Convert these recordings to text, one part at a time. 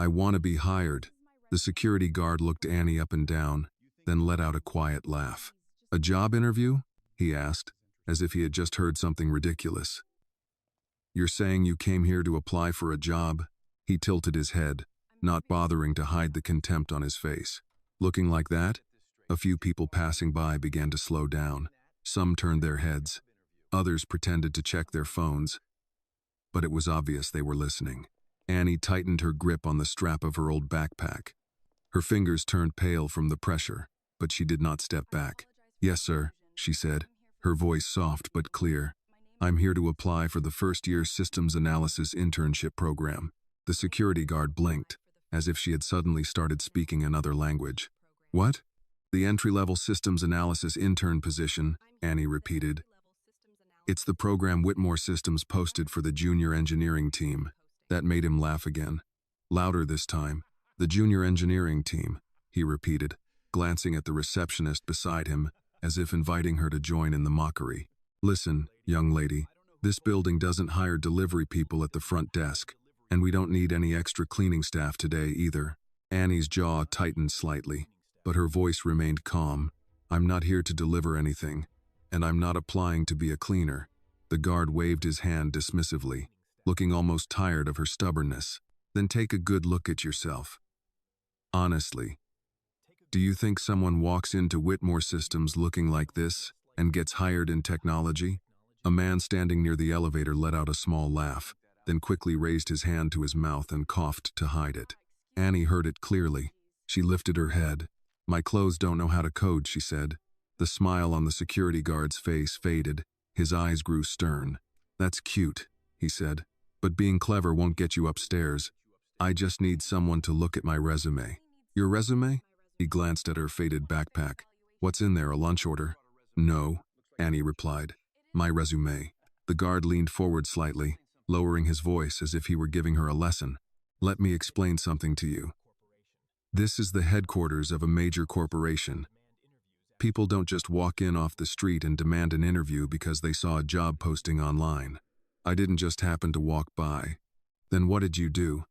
I want to be hired. The security guard looked Annie up and down, then let out a quiet laugh. A job interview? He asked, as if he had just heard something ridiculous. You're saying you came here to apply for a job? He tilted his head, not bothering to hide the contempt on his face. Looking like that? A few people passing by began to slow down. Some turned their heads. Others pretended to check their phones. But it was obvious they were listening. Annie tightened her grip on the strap of her old backpack. Her fingers turned pale from the pressure, but she did not step back. Yes, sir, she said, her voice soft but clear. I'm here to apply for the first-year systems analysis internship program. The security guard blinked, as if she had suddenly started speaking another language. What? The entry-level systems analysis intern position, Annie repeated. It's the program Whitmore Systems posted for the junior engineering team. That made him laugh again. Louder this time. The junior engineering team, he repeated, glancing at the receptionist beside him, as if inviting her to join in the mockery. Listen, young lady, this building doesn't hire delivery people at the front desk, and we don't need any extra cleaning staff today either. Annie's jaw tightened slightly, but her voice remained calm. I'm not here to deliver anything, and I'm not applying to be a cleaner. The guard waved his hand dismissively, looking almost tired of her stubbornness. Then take a good look at yourself. Honestly, do you think someone walks into Whitmore Systems looking like this and gets hired in technology? A man standing near the elevator let out a small laugh, then quickly raised his hand to his mouth and coughed to hide it. Annie heard it clearly. She lifted her head. My clothes don't know how to code, she said. The smile on the security guard's face faded. His eyes grew stern. That's cute, he said, but being clever won't get you upstairs. I just need someone to look at my resume. Your resume? He glanced at her faded backpack. What's in there, a lunch order? No, Annie replied. My resume. The guard leaned forward slightly, lowering his voice as if he were giving her a lesson. Let me explain something to you. This is the headquarters of a major corporation. People don't just walk in off the street and demand an interview because they saw a job posting online. I didn't just happen to walk by. Then what did you do?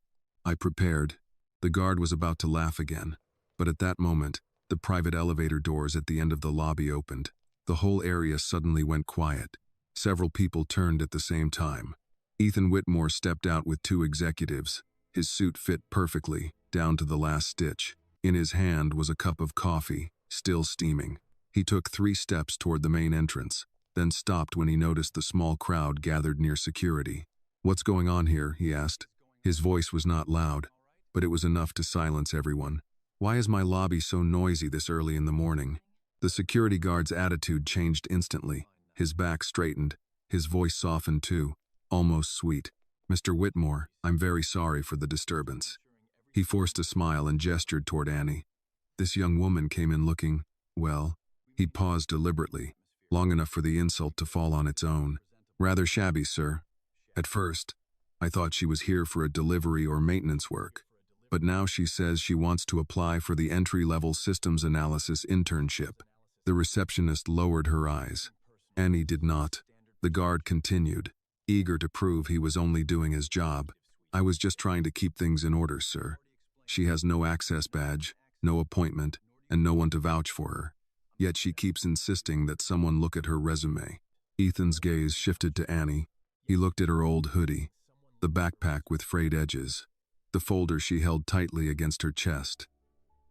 I prepared. The guard was about to laugh again, but at that moment, the private elevator doors at the end of the lobby opened. The whole area suddenly went quiet. Several people turned at the same time. Ethan Whitmore stepped out with two executives. His suit fit perfectly, down to the last stitch. In his hand was a cup of coffee, still steaming. He took 3 steps toward the main entrance, then stopped when he noticed the small crowd gathered near security. What's going on here? He asked. His voice was not loud, but it was enough to silence everyone. Why is my lobby so noisy this early in the morning? The security guard's attitude changed instantly. His back straightened. His voice softened too, almost sweet. Mr. Whitmore, I'm very sorry for the disturbance. He forced a smile and gestured toward Annie. This young woman came in looking, well, he paused deliberately, long enough for the insult to fall on its own. Rather shabby, sir. At first, I thought she was here for a delivery or maintenance work, but now she says she wants to apply for the entry-level systems analysis internship. The receptionist lowered her eyes. Annie did not. The guard continued, eager to prove he was only doing his job. I was just trying to keep things in order, sir. She has no access badge, no appointment, and no one to vouch for her. Yet she keeps insisting that someone look at her resume. Ethan's gaze shifted to Annie. He looked at her old hoodie, the backpack with frayed edges, the folder she held tightly against her chest.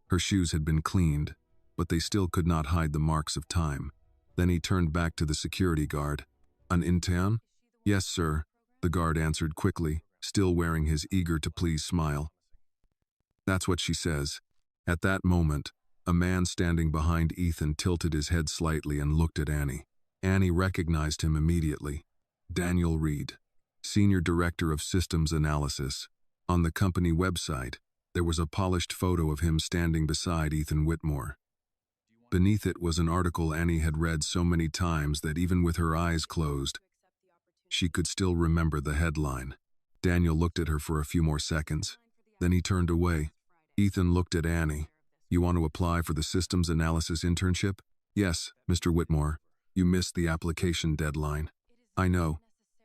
Her shoes had been cleaned, but they still could not hide the marks of time. Then he turned back to the security guard. An intern? Yes, sir, the guard answered quickly, still wearing his eager-to-please smile. That's what she says. At that moment, a man standing behind Ethan tilted his head slightly and looked at Annie. Annie recognized him immediately. Daniel Reed, Senior Director of Systems Analysis. On the company website, there was a polished photo of him standing beside Ethan Whitmore. Beneath it was an article Annie had read so many times that even with her eyes closed, she could still remember the headline. Daniel looked at her for a few more seconds. Then he turned away. Ethan looked at Annie. You want to apply for the systems analysis internship? Yes, Mr. Whitmore. You missed the application deadline. I know.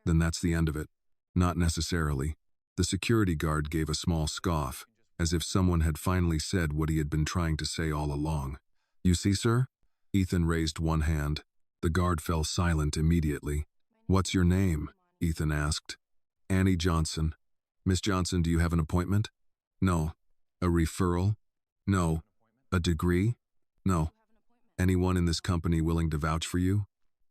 Then that's the end of it. Not necessarily. The security guard gave a small scoff. as if someone had finally said what he had been trying to say all along. "You see, sir?" Ethan raised one hand. The guard fell silent immediately. "What's your name?" Ethan asked. "Annie Johnson." "Miss Johnson, do you have an appointment?" "No." "A referral?" "No." "A degree?" "No." "Anyone in this company willing to vouch for you?"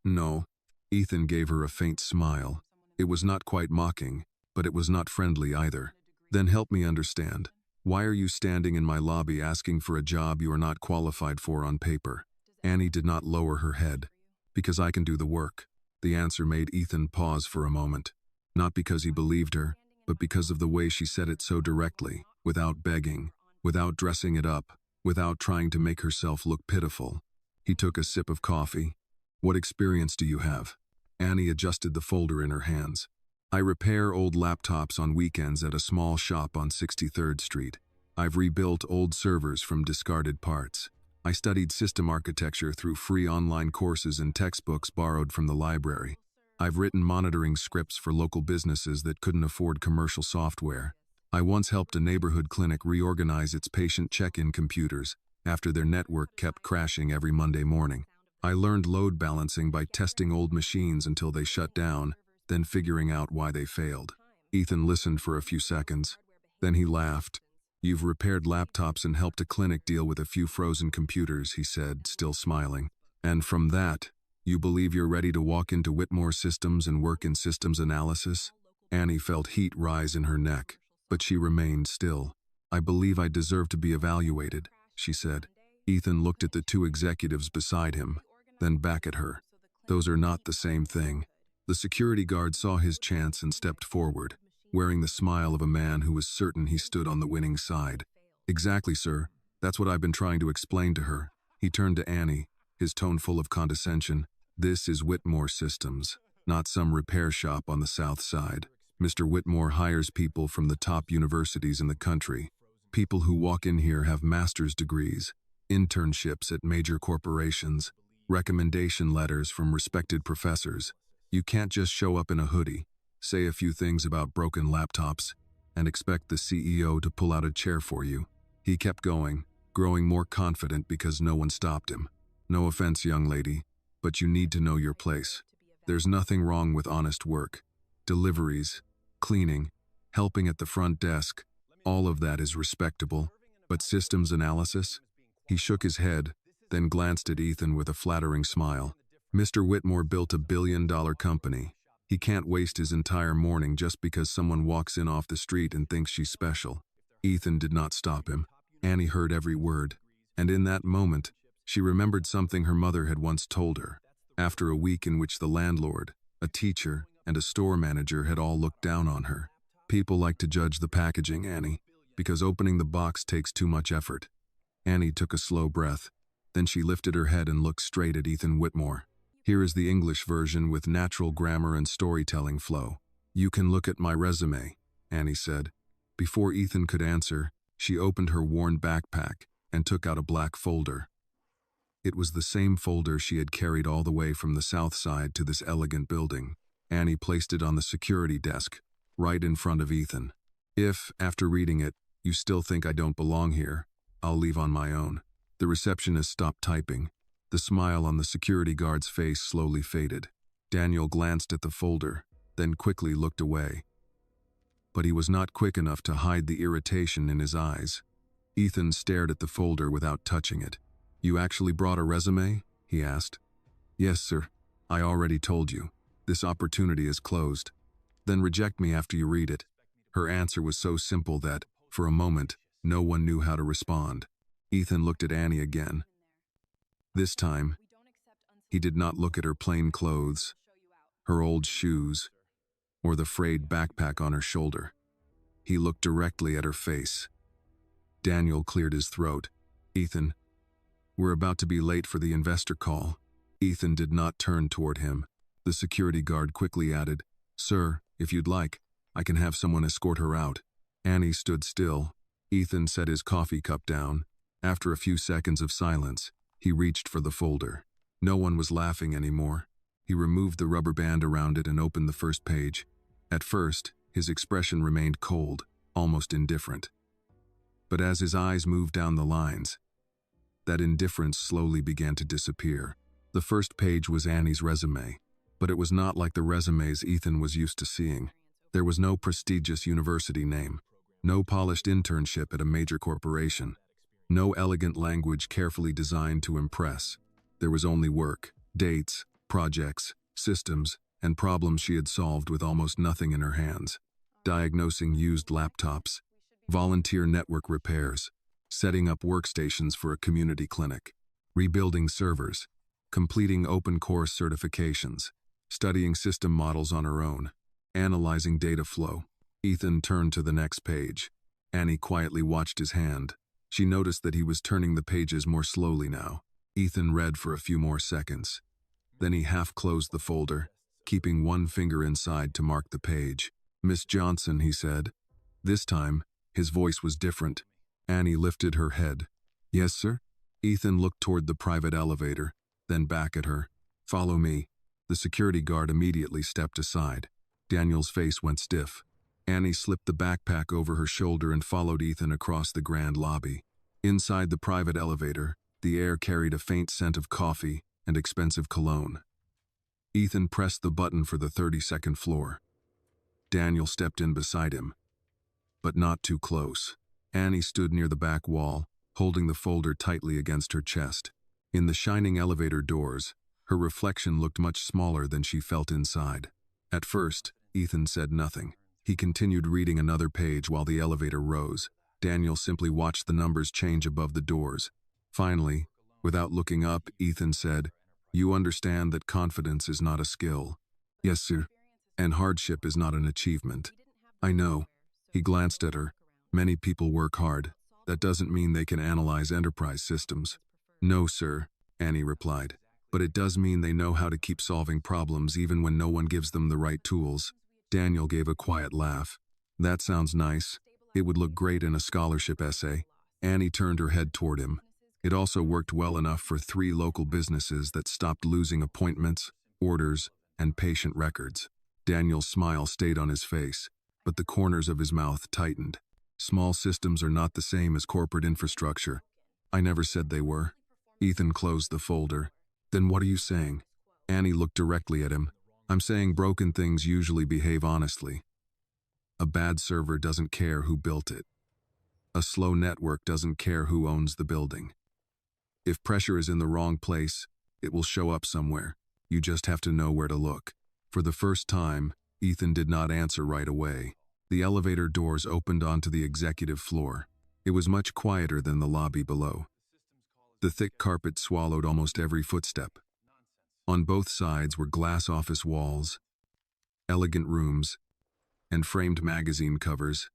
"No." Ethan gave her a faint smile. It was not quite mocking, but it was not friendly either. "Then help me understand. Why are you standing in my lobby asking for a job you are not qualified for on paper?" Annie did not lower her head. "Because I can do the work." The answer made Ethan pause for a moment. Not because he believed her, but because of the way she said it so directly, without begging, without dressing it up, without trying to make herself look pitiful. He took a sip of coffee. "What experience do you have?" Annie adjusted the folder in her hands. "I repair old laptops on weekends at a small shop on 63rd Street. I've rebuilt old servers from discarded parts. I studied system architecture through free online courses and textbooks borrowed from the library. I've written monitoring scripts for local businesses that couldn't afford commercial software. I once helped a neighborhood clinic reorganize its patient check-in computers after their network kept crashing every Monday morning. I learned load balancing by testing old machines until they shut down, then figuring out why they failed." Ethan listened for a few seconds. Then he laughed. "You've repaired laptops and helped a clinic deal with a few frozen computers," he said, still smiling. "And from that, you believe you're ready to walk into Whitmore Systems and work in systems analysis?" Annie felt heat rise in her neck, but she remained still. "I believe I deserve to be evaluated," she said. Ethan looked at the two executives beside him, then back at her. "Those are not the same thing." The security guard saw his chance and stepped forward, wearing the smile of a man who was certain he stood on the winning side. "Exactly, sir. That's what I've been trying to explain to her." He turned to Annie, his tone full of condescension. "This is Whitmore Systems, not some repair shop on the south side. Mr. Whitmore hires people from the top universities in the country. People who walk in here have master's degrees, internships at major corporations, recommendation letters from respected professors. You can't just show up in a hoodie, say a few things about broken laptops, and expect the CEO to pull out a chair for you." He kept going, growing more confident because no one stopped him. "No offense, young lady, but you need to know your place. There's nothing wrong with honest work. Deliveries, cleaning, helping at the front desk, all of that is respectable. But systems analysis?" He shook his head, then glanced at Ethan with a flattering smile. "Mr. Whitmore built a billion-dollar company. He can't waste his entire morning just because someone walks in off the street and thinks she's special." Ethan did not stop him. Annie heard every word, and in that moment, she remembered something her mother had once told her. After a week in which the landlord, a teacher, and a store manager had all looked down on her. "People like to judge the packaging, Annie, because opening the box takes too much effort." Annie took a slow breath. Then she lifted her head and looked straight at Ethan Whitmore. "Here is the English version with natural grammar and storytelling flow. You can look at my resume," Annie said. Before Ethan could answer, she opened her worn backpack and took out a black folder. It was the same folder she had carried all the way from the south side to this elegant building. Annie placed it on the security desk, right in front of Ethan. "If, after reading it, you still think I don't belong here, I'll leave on my own." The receptionist stopped typing. The smile on the security guard's face slowly faded. Daniel glanced at the folder, then quickly looked away. But he was not quick enough to hide the irritation in his eyes. Ethan stared at the folder without touching it. "You actually brought a resume?" he asked. "Yes, sir. I already told you. This opportunity is closed." "Then reject me after you read it." Her answer was so simple that, for a moment, no one knew how to respond. Ethan looked at Annie again. This time, he did not look at her plain clothes, her old shoes, or the frayed backpack on her shoulder. He looked directly at her face. Daniel cleared his throat. "Ethan, we're about to be late for the investor call." Ethan did not turn toward him. The security guard quickly added, "Sir, if you'd like, I can have someone escort her out." Annie stood still. Ethan set his coffee cup down. After a few seconds of silence, he reached for the folder. No one was laughing anymore. He removed the rubber band around it and opened the first page. At first, his expression remained cold, almost indifferent. But as his eyes moved down the lines, that indifference slowly began to disappear. The first page was Annie's resume, but it was not like the resumes Ethan was used to seeing. There was no prestigious university name, no polished internship at a major corporation, no elegant language carefully designed to impress. There was only work, dates, projects, systems, and problems she had solved with almost nothing in her hands. Diagnosing used laptops, volunteer network repairs, setting up workstations for a community clinic, rebuilding servers, completing open course certifications, studying system models on her own, analyzing data flow. Ethan turned to the next page. Annie quietly watched his hand. She noticed that he was turning the pages more slowly now. Ethan read for a few more seconds. Then he half closed the folder, keeping one finger inside to mark the page. "Miss Johnson," he said. This time, his voice was different. Annie lifted her head. "Yes, sir?" Ethan looked toward the private elevator, then back at her. "Follow me." The security guard immediately stepped aside. Daniel's face went stiff. Annie slipped the backpack over her shoulder and followed Ethan across the grand lobby. Inside the private elevator, the air carried a faint scent of coffee and expensive cologne. Ethan pressed the button for the 32nd floor. Daniel stepped in beside him, but not too close. Annie stood near the back wall, holding the folder tightly against her chest. In the shining elevator doors, her reflection looked much smaller than she felt inside. At first, Ethan said nothing. He continued reading another page while the elevator rose. Daniel simply watched the numbers change above the doors. Finally, without looking up, Ethan said, "You understand that confidence is not a skill." "Yes, sir." "And hardship is not an achievement." "I know." He glanced at her. "Many people work hard. That doesn't mean they can analyze enterprise systems." "No, sir," Annie replied. "But it does mean they know how to keep solving problems even when no one gives them the right tools." Daniel gave a quiet laugh. "That sounds nice. It would look great in a scholarship essay." Annie turned her head toward him. It also worked well enough for 3 local businesses that stopped losing appointments, orders, and patient records. Daniel's smile stayed on his face, but the corners of his mouth tightened. "Small systems are not the same as corporate infrastructure." "I never said they were." Ethan closed the folder. "Then what are you saying?" Annie looked directly at him. "I'm saying broken things usually behave honestly. A bad server doesn't care who built it. A slow network doesn't care who owns the building. If pressure is in the wrong place, it will show up somewhere. You just have to know where to look." For the first time, Ethan did not answer right away. The elevator doors opened onto the executive floor. It was much quieter than the lobby below. The thick carpet swallowed almost every footstep. On both sides were glass office walls, elegant rooms, and framed magazine covers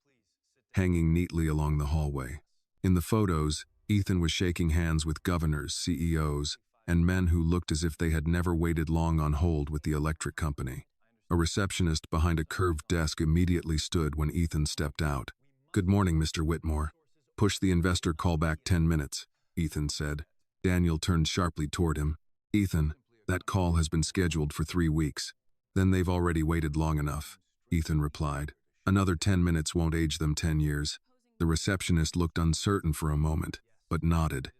hanging neatly along the hallway. In the photos, Ethan was shaking hands with governors, CEOs, and men who looked as if they had never waited long on hold with the electric company. A receptionist behind a curved desk immediately stood when Ethan stepped out. "Good morning, Mr. Whitmore." "Push the investor call back 10 minutes, Ethan said. Daniel turned sharply toward him. "Ethan, that call has been scheduled for 3 weeks. "Then they've already waited long enough," Ethan replied. "Another 10 minutes won't age them 10 years. The receptionist looked uncertain for a moment, but nodded.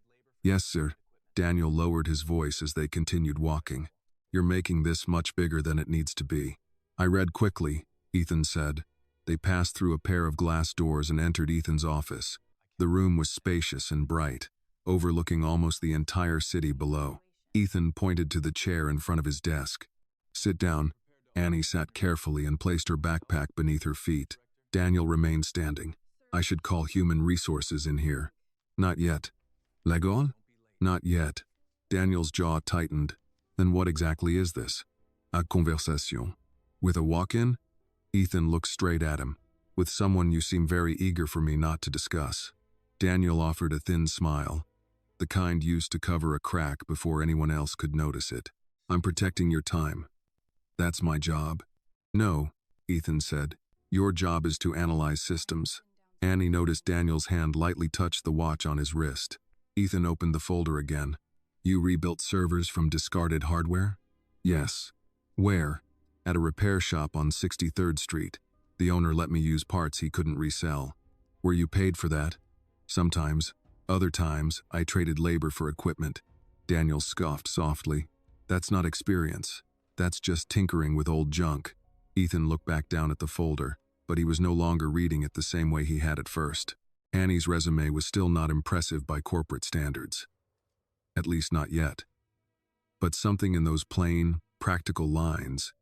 "Yes, sir." Daniel lowered his voice as they continued walking. "You're making this much bigger than it needs to be." "I read quickly," Ethan said. They passed through a pair of glass doors and entered Ethan's office. The room was spacious and bright, overlooking almost the entire city below. Ethan pointed to the chair in front of his desk. "Sit down." Annie sat carefully and placed her backpack beneath her feet. Daniel remained standing. "I should call human resources in here." "Not yet." "Legal?" "Not yet." Daniel's jaw tightened. "Then what exactly is this?" "A conversation." "With a walk-in?" Ethan looked straight at him. "With someone you seem very eager for me not to discuss." Daniel offered a thin smile, the kind used to cover a crack before anyone else could notice it. "I'm protecting your time. That's my job." "No," Ethan said. "Your job is to analyze systems." Annie noticed Daniel's hand lightly touch the watch on his wrist. Ethan opened the folder again. "You rebuilt servers from discarded hardware?" "Yes." "Where?" "At a repair shop on 63rd Street. The owner let me use parts he couldn't resell." "Were you paid for that?" Sometimes. Other times, I traded labor for equipment. Daniel scoffed softly. That's not experience. That's just tinkering with old junk. Ethan looked back down at the folder, but he was no longer reading it the same way he had at first. Annie's resume was still not impressive by corporate standards. At least not yet. But something in those plain, practical lines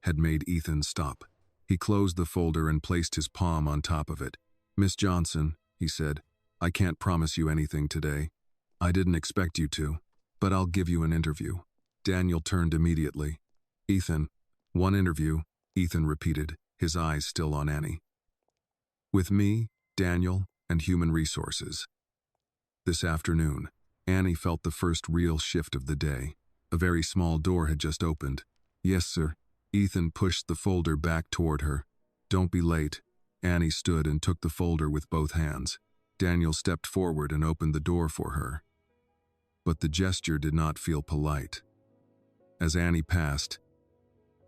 had made Ethan stop. He closed the folder and placed his palm on top of it. "Miss Johnson," he said, "I can't promise you anything today. I didn't expect you to, but I'll give you an interview." Daniel turned immediately. "Ethan, one interview," Ethan repeated, his eyes still on Annie. "With me, Daniel, and Human Resources." This afternoon, Annie felt the first real shift of the day. A very small door had just opened. "Yes, sir." Ethan pushed the folder back toward her. "Don't be late." Annie stood and took the folder with both hands. Daniel stepped forward and opened the door for her. But the gesture did not feel polite. As Annie passed,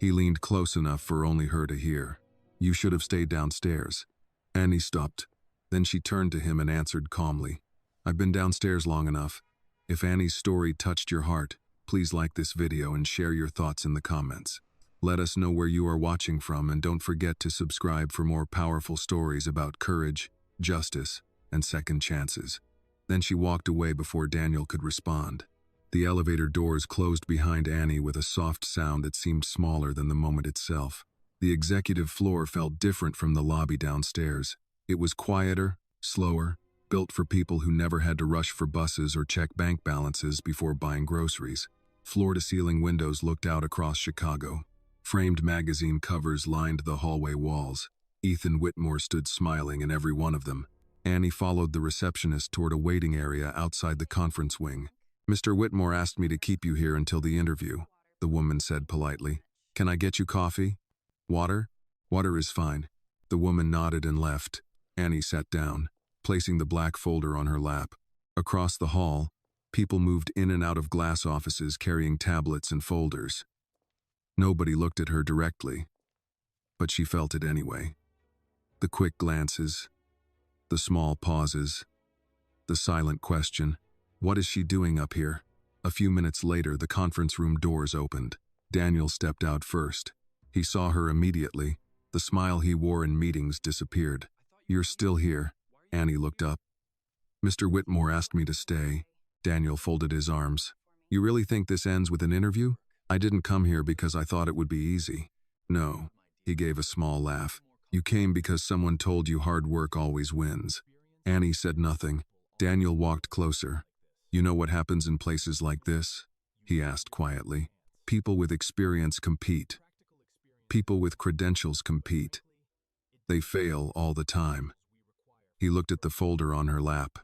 he leaned close enough for only her to hear. "You should have stayed downstairs." Annie stopped. Then she turned to him and answered calmly, "I've been downstairs long enough." If Annie's story touched your heart, please like this video and share your thoughts in the comments. Let us know where you are watching from, and don't forget to subscribe for more powerful stories about courage, justice, and second chances. Then she walked away before Daniel could respond. The elevator doors closed behind Annie with a soft sound that seemed smaller than the moment itself. The executive floor felt different from the lobby downstairs. It was quieter, slower, built for people who never had to rush for buses or check bank balances before buying groceries. Floor-to-ceiling windows looked out across Chicago. Framed magazine covers lined the hallway walls. Ethan Whitmore stood smiling in every one of them. Annie followed the receptionist toward a waiting area outside the conference wing. "Mr. Whitmore asked me to keep you here until the interview," the woman said politely. "Can I get you coffee? Water?" "Water is fine." The woman nodded and left. Annie sat down, placing the black folder on her lap. Across the hall, people moved in and out of glass offices carrying tablets and folders. Nobody looked at her directly, but she felt it anyway. The quick glances, the small pauses, the silent question, "What is she doing up here?" A few minutes later, the conference room doors opened. Daniel stepped out first. He saw her immediately. The smile he wore in meetings disappeared. "You're still here." Annie looked up. "Mr. Whitmore asked me to stay." Daniel folded his arms. "You really think this ends with an interview? I didn't come here because I thought it would be easy." "No." He gave a small laugh. "You came because someone told you hard work always wins." Annie said nothing. Daniel walked closer. "You know what happens in places like this?" he asked quietly. "People with experience compete. People with credentials compete. They fail all the time." He looked at the folder on her lap.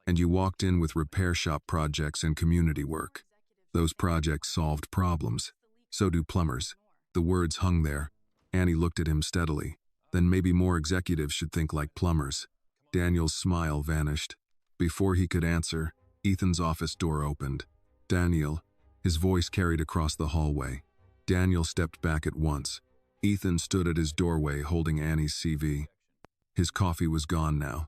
"And you walked in with repair shop projects and community work. Those projects solved problems. So do plumbers." The words hung there. Annie looked at him steadily. "Then maybe more executives should think like plumbers." Daniel's smile vanished. Before he could answer, Ethan's office door opened. "Daniel," his voice carried across the hallway. Daniel stepped back at once. Ethan stood at his doorway holding Annie's CV. His coffee was gone now.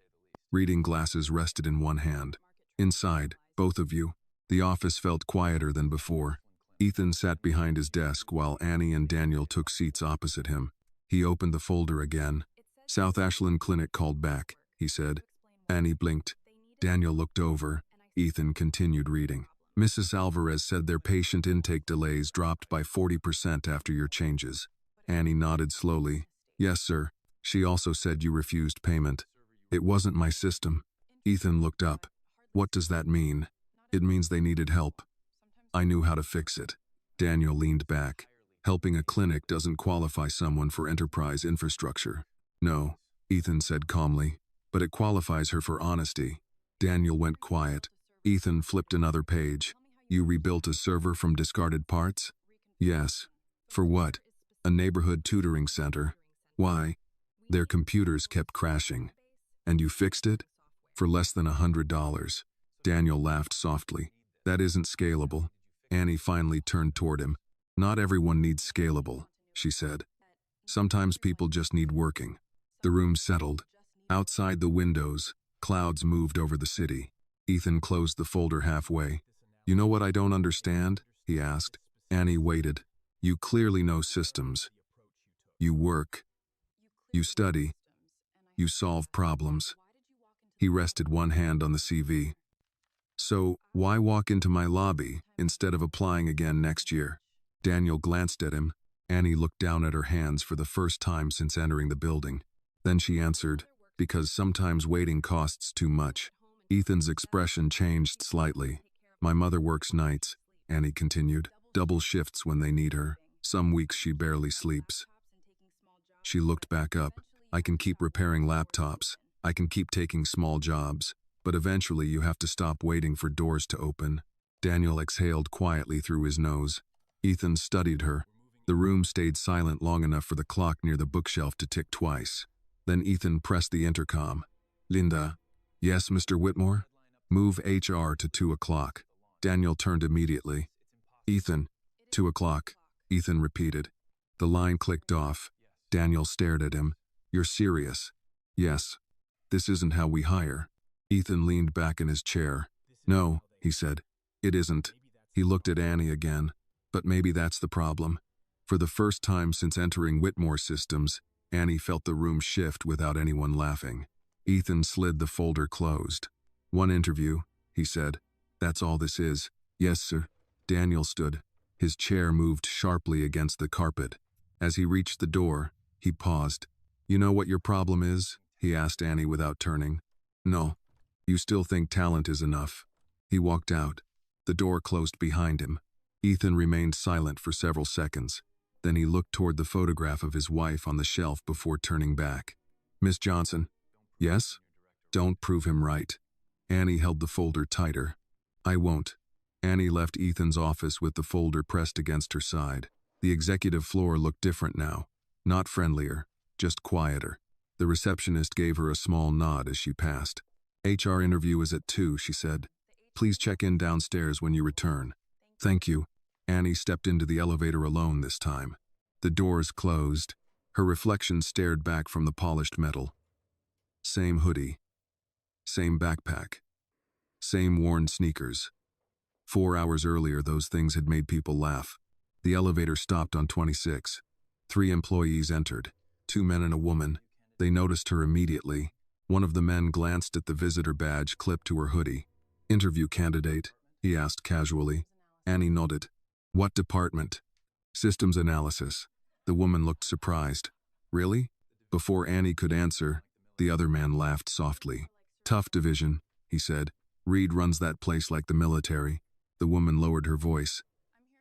Reading glasses rested in one hand. "Inside, both of you." The office felt quieter than before. Ethan sat behind his desk while Annie and Daniel took seats opposite him. He opened the folder again. "South Ashland Clinic called back," he said. Annie blinked. Daniel looked over. Ethan continued reading. "Mrs. Alvarez said their patient intake delays dropped by 40% after your changes." Annie nodded slowly. "Yes, sir. She also said you refused payment." "It wasn't my system." Ethan looked up. "What does that mean?" "It means they needed help. I knew how to fix it." Daniel leaned back. "Helping a clinic doesn't qualify someone for enterprise infrastructure." "No," Ethan said calmly, "but it qualifies her for honesty." Daniel went quiet. Ethan flipped another page. "You rebuilt a server from discarded parts?" "Yes." "For what?" "A neighborhood tutoring center." "Why?" "Their computers kept crashing." "And you fixed it?" "For less than $100. Daniel laughed softly. "That isn't scalable." Annie finally turned toward him. "Not everyone needs scalable," she said. "Sometimes people just need working." The room settled. Outside the windows, Clouds moved over the city. Ethan closed the folder halfway. You know what I don't understand? He asked. Annie waited. You clearly know systems. You work. You study. You solve problems. He rested one hand on the CV. So, why walk into my lobby instead of applying again next year? Daniel glanced at him. Annie looked down at her hands for the first time since entering the building. Then she answered, because sometimes waiting costs too much. Ethan's expression changed slightly. My mother works nights, Annie continued, double shifts when they need her. Some weeks she barely sleeps. She looked back up. I can keep repairing laptops. I can keep taking small jobs. But eventually you have to stop waiting for doors to open. Daniel exhaled quietly through his nose. Ethan studied her. The room stayed silent long enough for the clock near the bookshelf to tick twice. Then Ethan pressed the intercom. Linda. Yes, Mr. Whitmore? Move HR to 2 o'clock. Daniel turned immediately. Ethan. 2 o'clock. Ethan repeated. The line clicked off. Daniel stared at him. You're serious? Yes. This isn't how we hire. Ethan leaned back in his chair. No, he said. It isn't. He looked at Annie again. But maybe that's the problem. For the first time since entering Whitmore Systems, Annie felt the room shift without anyone laughing. Ethan slid the folder closed. One interview, he said. That's all this is. Yes, sir. Daniel stood. His chair moved sharply against the carpet. As he reached the door, he paused. You know what your problem is? He asked Annie without turning. No. You still think talent is enough. He walked out. The door closed behind him. Ethan remained silent for several seconds. Then he looked toward the photograph of his wife on the shelf before turning back. Miss Johnson. Yes? Don't prove him right. Annie held the folder tighter. I won't. Annie left Ethan's office with the folder pressed against her side. The executive floor looked different now. Not friendlier, just quieter. The receptionist gave her a small nod as she passed. HR interview is at 2, she said. Please check in downstairs when you return. Thank you. Annie stepped into the elevator alone this time. The doors closed. Her reflection stared back from the polished metal. Same hoodie. Same backpack. Same worn sneakers. 4 hours earlier, those things had made people laugh. The elevator stopped on 26. 3 employees entered. 2 men and a woman. They noticed her immediately. One of the men glanced at the visitor badge clipped to her hoodie. Interview candidate, he asked casually. Annie nodded. What department? Systems analysis. The woman looked surprised. Really? Before Annie could answer, the other man laughed softly. Tough division, he said. Reed runs that place like the military. The woman lowered her voice.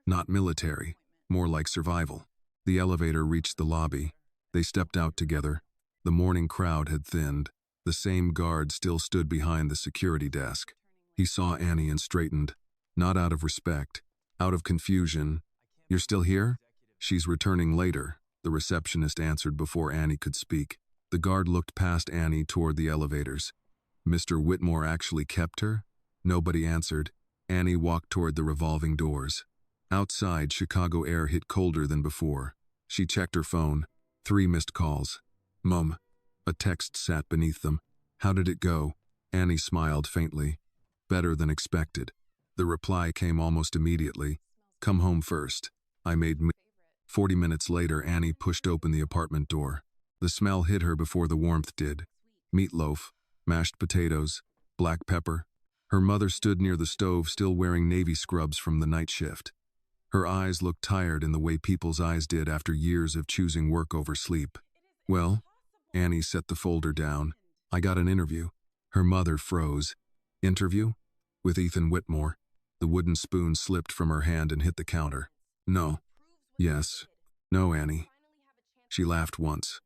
Not military, more like survival. The elevator reached the lobby. They stepped out together. The morning crowd had thinned. The same guard still stood behind the security desk. He saw Annie and straightened. Not out of respect, out of confusion. You're still here? She's returning later, the receptionist answered before Annie could speak. The guard looked past Annie toward the elevators. Mr. Whitmore actually kept her? Nobody answered. Annie walked toward the revolving doors. Outside, Chicago air hit colder than before. She checked her phone. 3 missed calls. Mum. A text sat beneath them. How did it go? Annie smiled faintly. Better than expected. The reply came almost immediately. Come home first. I made 40 minutes later, Annie pushed open the apartment door. The smell hit her before the warmth did. Meatloaf, mashed potatoes, black pepper. Her mother stood near the stove still wearing navy scrubs from the night shift. Her eyes looked tired in the way people's eyes did after years of choosing work over sleep. Well? Annie set the folder down. I got an interview. Her mother froze. Interview? With Ethan Whitmore. The wooden spoon slipped from her hand and hit the counter. No. Yes. No, Annie. She laughed once.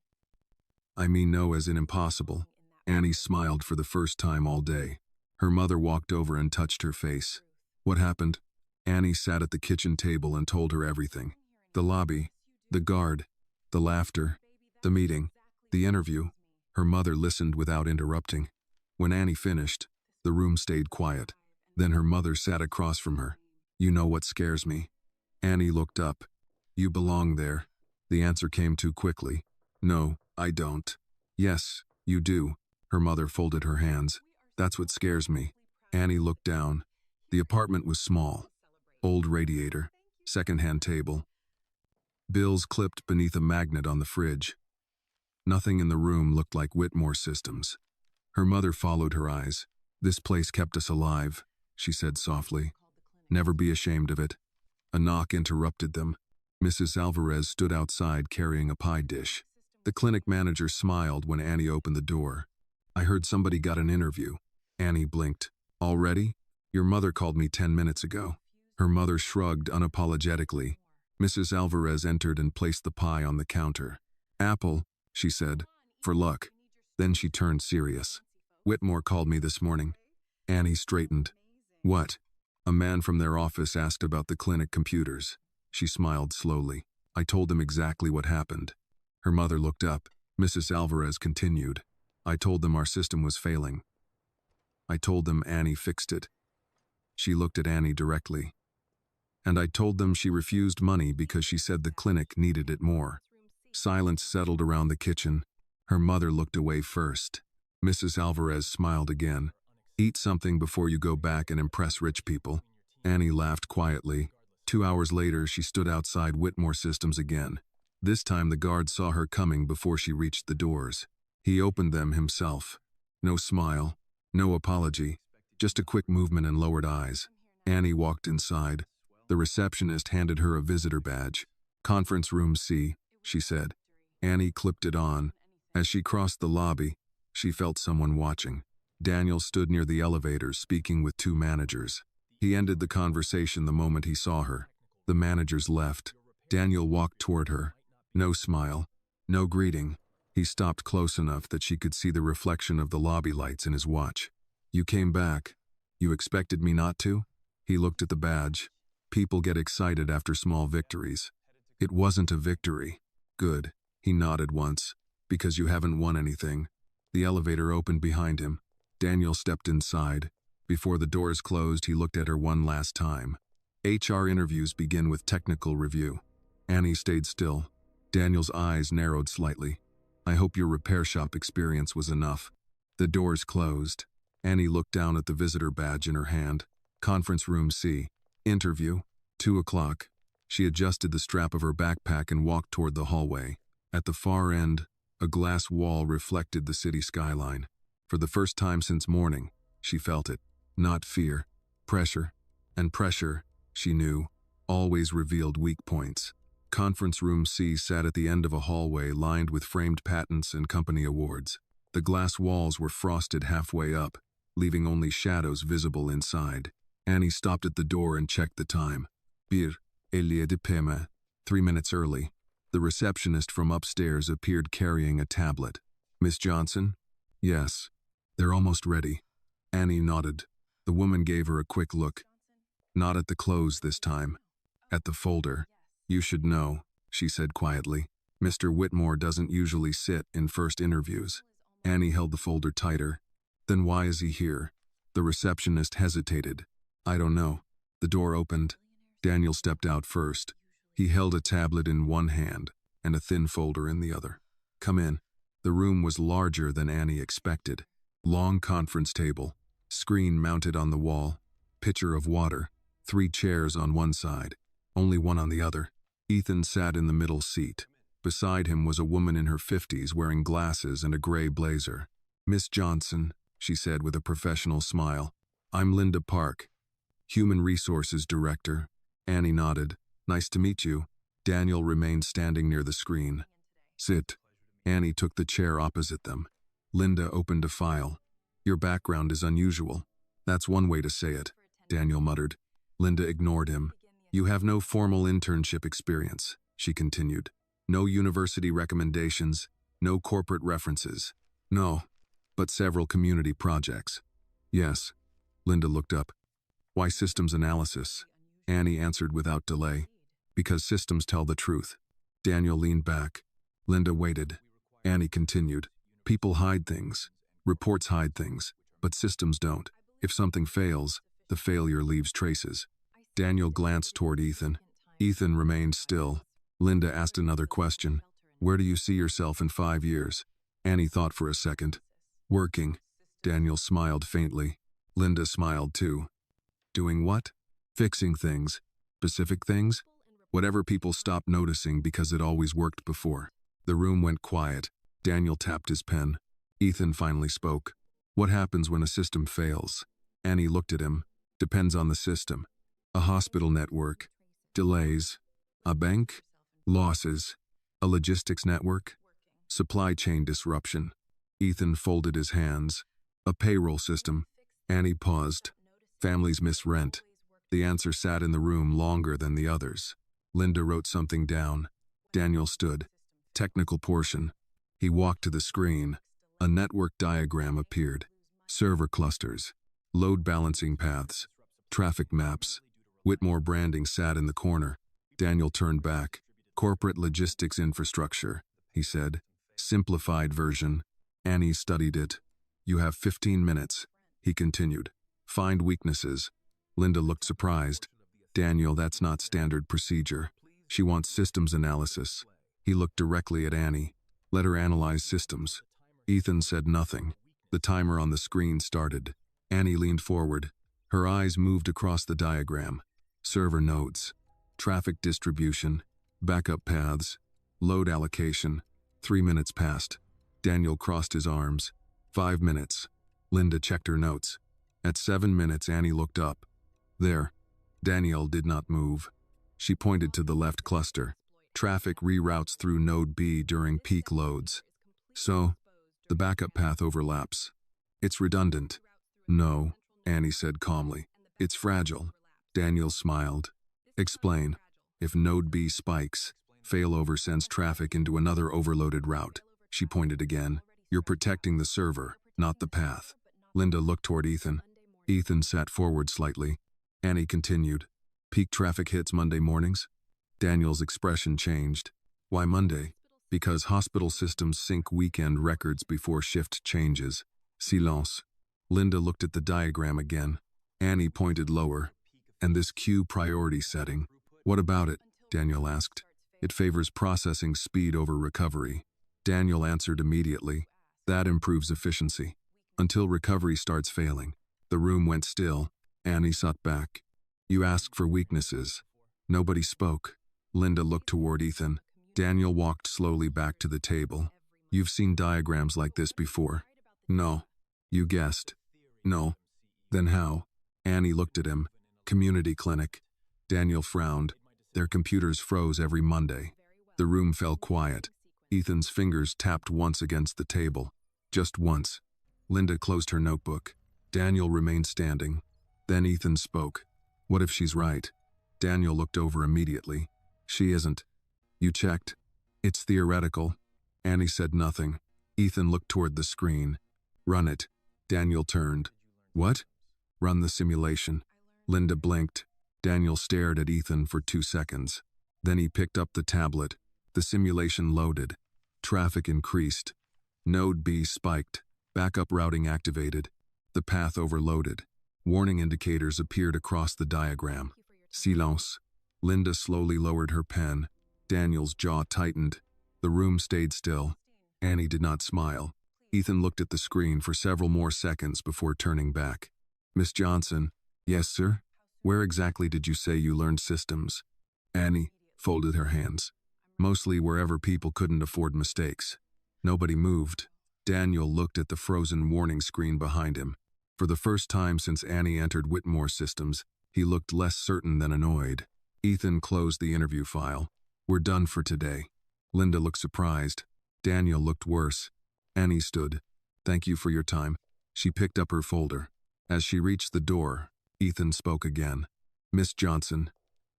I mean no as in impossible. Annie smiled for the first time all day. Her mother walked over and touched her face. What happened? Annie sat at the kitchen table and told her everything. The lobby, the guard, the laughter, the meeting, the interview. Her mother listened without interrupting. When Annie finished, the room stayed quiet. Then her mother sat across from her. You know what scares me? Annie looked up. You belong there. The answer came too quickly. No, I don't. Yes, you do. Her mother folded her hands. That's what scares me. Annie looked down. The apartment was small. Old radiator, second-hand table, bills clipped beneath a magnet on the fridge. Nothing in the room looked like Whitmore Systems. Her mother followed her eyes. "This place kept us alive," she said softly. "Never be ashamed of it." A knock interrupted them. Mrs. Alvarez stood outside carrying a pie dish. The clinic manager smiled when Annie opened the door. "I heard somebody got an interview." Annie blinked. "Already? Your mother called me 10 minutes ago." Her mother shrugged unapologetically. Mrs. Alvarez entered and placed the pie on the counter. "Apple," she said, "for luck." Then she turned serious. "Whitmore called me this morning." Annie straightened. "What?" "A man from their office asked about the clinic computers." She smiled slowly. "I told them exactly what happened." Her mother looked up. Mrs. Alvarez continued. "I told them our system was failing. I told them Annie fixed it." She looked at Annie directly. "And I told them she refused money because she said the clinic needed it more." Silence settled around the kitchen. Her mother looked away first. Mrs. Alvarez smiled again. "Eat something before you go back and impress rich people." Annie laughed quietly. 2 hours later, she stood outside Whitmore Systems again. This time the guard saw her coming before she reached the doors. He opened them himself. No smile, no apology, just a quick movement and lowered eyes. Annie walked inside. The receptionist handed her a visitor badge. "Conference room C," she said. Annie clipped it on. As she crossed the lobby, she felt someone watching. Daniel stood near the elevator speaking with 2 managers. He ended the conversation the moment he saw her. The managers left. Daniel walked toward her. No smile, no greeting. He stopped close enough that she could see the reflection of the lobby lights in his watch. "You came back. You expected me not to?" He looked at the badge. People get excited after small victories. "It wasn't a victory." "Good." He nodded once. "Because you haven't won anything." The elevator opened behind him. Daniel stepped inside. Before the doors closed, he looked at her one last time. HR interviews begin with technical review. Annie stayed still. Daniel's eyes narrowed slightly. "I hope your repair shop experience was enough." The doors closed. Annie looked down at the visitor badge in her hand. Conference room C. Interview. 2 o'clock. She adjusted the strap of her backpack and walked toward the hallway. At the far end, a glass wall reflected the city skyline. For the first time since morning, she felt it. Not fear. Pressure. And pressure, she knew, always revealed weak points. Conference room C sat at the end of a hallway lined with framed patents and company awards. The glass walls were frosted halfway up, leaving only shadows visible inside. Annie stopped at the door and checked the time. Bir, Elie de Pema, 3 minutes early. The receptionist from upstairs appeared carrying a tablet. "Miss Johnson?" "Yes." "They're almost ready." Annie nodded. The woman gave her a quick look. Not at the clothes this time. At the folder. "You should know," she said quietly. "Mr. Whitmore doesn't usually sit in first interviews." Annie held the folder tighter. "Then why is he here?" The receptionist hesitated. "I don't know." The door opened. Daniel stepped out first. He held a tablet in one hand and a thin folder in the other. "Come in." The room was larger than Annie expected. Long conference table, screen mounted on the wall, pitcher of water, 3 chairs on one side, only one on the other. Ethan sat in the middle seat. Beside him was a woman in her 50s wearing glasses and a gray blazer. "Miss Johnson," she said with a professional smile. "I'm Linda Park, Human Resources Director." Annie nodded. "Nice to meet you." Daniel remained standing near the screen. "Sit." Annie took the chair opposite them. Linda opened a file. "Your background is unusual." "That's one way to say it," Daniel muttered. Linda ignored him. "You have no formal internship experience," she continued. "No university recommendations, no corporate references." "No, but several community projects." "Yes." Linda looked up. "Why systems analysis?" Annie answered without delay. "Because systems tell the truth." Daniel leaned back. Linda waited. Annie continued. "People hide things. Reports hide things. But systems don't. If something fails, the failure leaves traces." Daniel glanced toward Ethan. Ethan remained still. Linda asked another question. "Where do you see yourself in 5 years?" Annie thought for a second. "Working." Daniel smiled faintly. Linda smiled too. Doing what? Fixing things. Specific things? Whatever people stopped noticing because it always worked before. The room went quiet. Daniel tapped his pen. Ethan finally spoke. What happens when a system fails? Annie looked at him. Depends on the system. A hospital network. Delays. A bank. Losses. A logistics network. Supply chain disruption. Ethan folded his hands. A payroll system. Annie paused. Families miss rent. The answer sat in the room longer than the others. Linda wrote something down. Daniel stood. Technical portion. He walked to the screen. A network diagram appeared. Server clusters. Load balancing paths. Traffic maps. Whitmore branding sat in the corner. Daniel turned back. Corporate logistics infrastructure, he said. Simplified version. Annie studied it. You have 15 minutes, he continued. Find weaknesses. Linda looked surprised. Daniel, that's not standard procedure. She wants systems analysis. He looked directly at Annie. Let her analyze systems. Ethan said nothing. The timer on the screen started. Annie leaned forward. Her eyes moved across the diagram. Server nodes. Traffic distribution. Backup paths. Load allocation. 3 minutes passed. Daniel crossed his arms. 5 minutes. Linda checked her notes. At 7 minutes, Annie looked up. There. Danielle did not move. She pointed to the left cluster. Traffic reroutes through Node B during peak loads. So, the backup path overlaps. It's redundant. No, Annie said calmly. It's fragile. Daniel smiled. Explain. If Node B spikes, failover sends traffic into another overloaded route. She pointed again. You're protecting the server, not the path. Linda looked toward Ethan. Ethan sat forward slightly. Annie continued. Peak traffic hits Monday mornings? Daniel's expression changed. Why Monday? Because hospital systems sync weekend records before shift changes. Silence. Linda looked at the diagram again. Annie pointed lower. And this queue priority setting. What about it? Daniel asked. It favors processing speed over recovery. Daniel answered immediately. That improves efficiency. Until recovery starts failing. The room went still. Annie sat back. You asked for weaknesses. Nobody spoke. Linda looked toward Ethan. Daniel walked slowly back to the table. You've seen diagrams like this before. No. You guessed. No. Then how? Annie looked at him. Community clinic. Daniel frowned. Their computers froze every Monday. The room fell quiet. Ethan's fingers tapped once against the table. Just once. Linda closed her notebook. Daniel remained standing. Then Ethan spoke. What if she's right? Daniel looked over immediately. She isn't. You checked. It's theoretical. Annie said nothing. Ethan looked toward the screen. Run it. Daniel turned. What? Run the simulation. Linda blinked. Daniel stared at Ethan for 2 seconds. Then he picked up the tablet. The simulation loaded. Traffic increased. Node B spiked. Backup routing activated. The path overloaded. Warning indicators appeared across the diagram. Silence. Linda slowly lowered her pen. Daniel's jaw tightened. The room stayed still. Annie did not smile. Ethan looked at the screen for several more seconds before turning back. Miss Johnson. Yes, sir? Where exactly did you say you learned systems? Annie folded her hands. Mostly wherever people couldn't afford mistakes. Nobody moved. Daniel looked at the frozen warning screen behind him. For the first time since Annie entered Whitmore Systems, he looked less certain than annoyed. Ethan closed the interview file. We're done for today. Linda looked surprised. Daniel looked worse. Annie stood. Thank you for your time. She picked up her folder. As she reached the door, Ethan spoke again. Miss Johnson.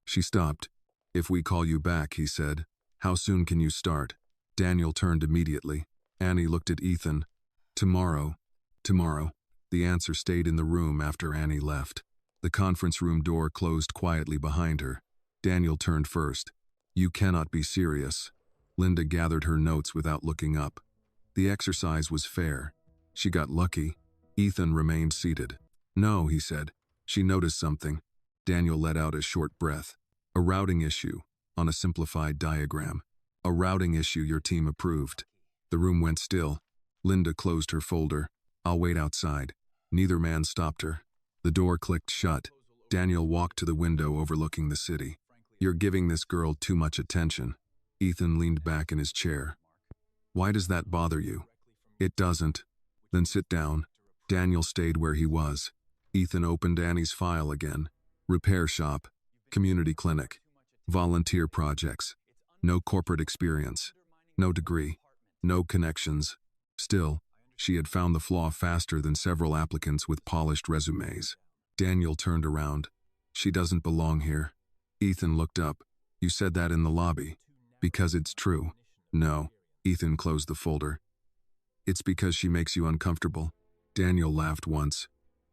She stopped. If we call you back, he said. How soon can you start? Daniel turned immediately. Annie looked at Ethan. Tomorrow. Tomorrow. The answer stayed in the room after Annie left. The conference room door closed quietly behind her. Daniel turned first. You cannot be serious. Linda gathered her notes without looking up. The exercise was fair. She got lucky. Ethan remained seated. No, he said. She noticed something. Daniel let out a short breath. A routing issue, on a simplified diagram. A routing issue your team approved. The room went still. Linda closed her folder. I'll wait outside. Neither man stopped her. The door clicked shut. Daniel walked to the window overlooking the city. You're giving this girl too much attention. Ethan leaned back in his chair. Why does that bother you? It doesn't. Then sit down. Daniel stayed where he was. Ethan opened Annie's file again. Repair shop, community clinic, volunteer projects. No corporate experience, no degree, no connections. Still, she had found the flaw faster than several applicants with polished resumes. Daniel turned around. She doesn't belong here. Ethan looked up. You said that in the lobby. Because it's true. No. Ethan closed the folder. It's because she makes you uncomfortable. Daniel laughed once.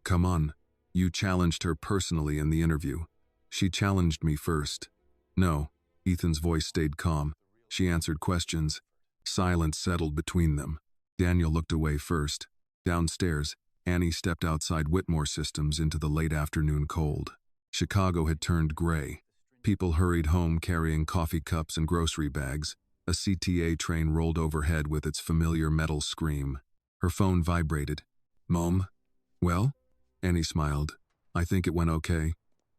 Come on. You challenged her personally in the interview. She challenged me first. No. Ethan's voice stayed calm. She answered questions. Silence settled between them. Daniel looked away first. Downstairs, Annie stepped outside Whitmore Systems into the late afternoon cold. Chicago had turned gray. People hurried home carrying coffee cups and grocery bags. A CTA train rolled overhead with its familiar metal scream. Her phone vibrated. Mom? Well? Annie smiled. I think it went okay.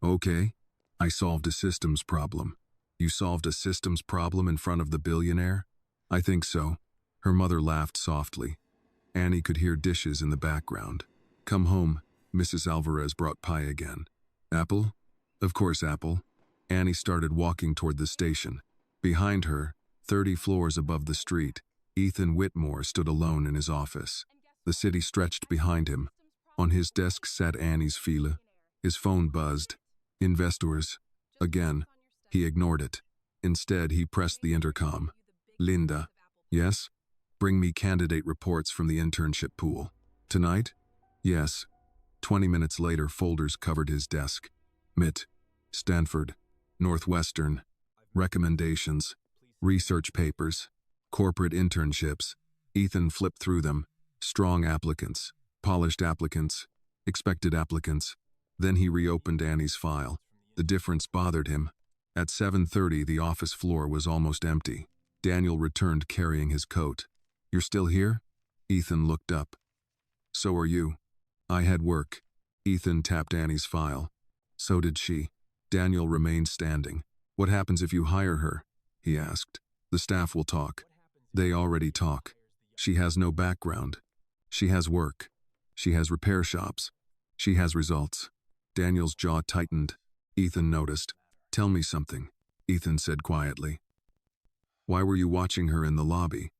Okay? I solved a systems problem. You solved a systems problem in front of the billionaire? I think so. Her mother laughed softly. Annie could hear dishes in the background. Come home. Mrs. Alvarez brought pie again. Apple? Of course, apple. Annie started walking toward the station. Behind her, 30 floors above the street, Ethan Whitmore stood alone in his office. The city stretched behind him. On his desk sat Annie's file. His phone buzzed. Investors. Again. He ignored it. Instead, he pressed the intercom. Linda. Yes? Bring me candidate reports from the internship pool. Tonight? Yes. 20 minutes later, folders covered his desk. MIT. Stanford. Northwestern. Recommendations. Research papers. Corporate internships. Ethan flipped through them. Strong applicants. Polished applicants. Expected applicants. Then he reopened Annie's file. The difference bothered him. At 7:30, the office floor was almost empty. Daniel returned carrying his coat. You're still here? Ethan looked up. So are you. I had work. Ethan tapped Annie's file. So did she. Daniel remained standing. What happens if you hire her? He asked. The staff will talk. They already talk. She has no background. She has work. She has repair shops. She has results. Daniel's jaw tightened. Ethan noticed. Tell me something, Ethan said quietly. Why were you watching her in the lobby?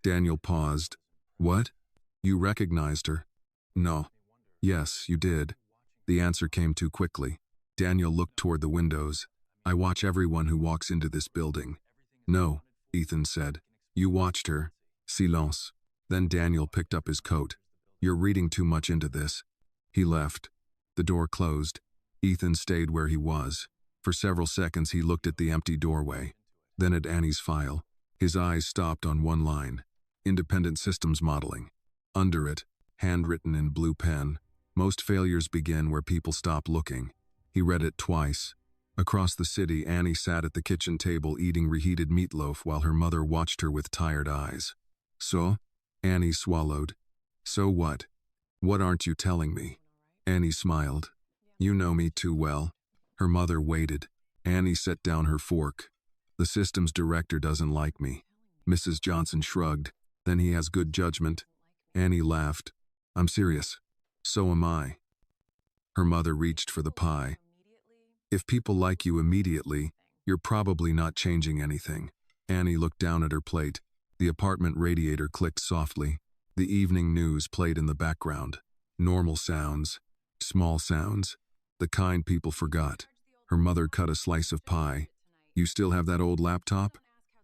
Daniel paused. What? You recognized her? No. Yes, you did. The answer came too quickly. Daniel looked toward the windows. I watch everyone who walks into this building. No, Ethan said. You watched her. Silence. Then Daniel picked up his coat. You're reading too much into this. He left. The door closed. Ethan stayed where he was. For several seconds he looked at the empty doorway, then at Annie's file. His eyes stopped on one line. Independent systems modeling. Under it, handwritten in blue pen, most failures begin where people stop looking. He read it twice. Across the city, Annie sat at the kitchen table eating reheated meatloaf while her mother watched her with tired eyes. So? Annie swallowed. So what? What aren't you telling me? Annie smiled. You know me too well. Her mother waited. Annie set down her fork. The systems director doesn't like me. Mrs. Johnson shrugged. Then he has good judgment. Annie laughed. I'm serious. So am I. Her mother reached for the pie. If people like you immediately, you're probably not changing anything. Annie looked down at her plate. The apartment radiator clicked softly. The evening news played in the background. Normal sounds. Small sounds. The kind people forgot. Her mother cut a slice of pie. You still have that old laptop?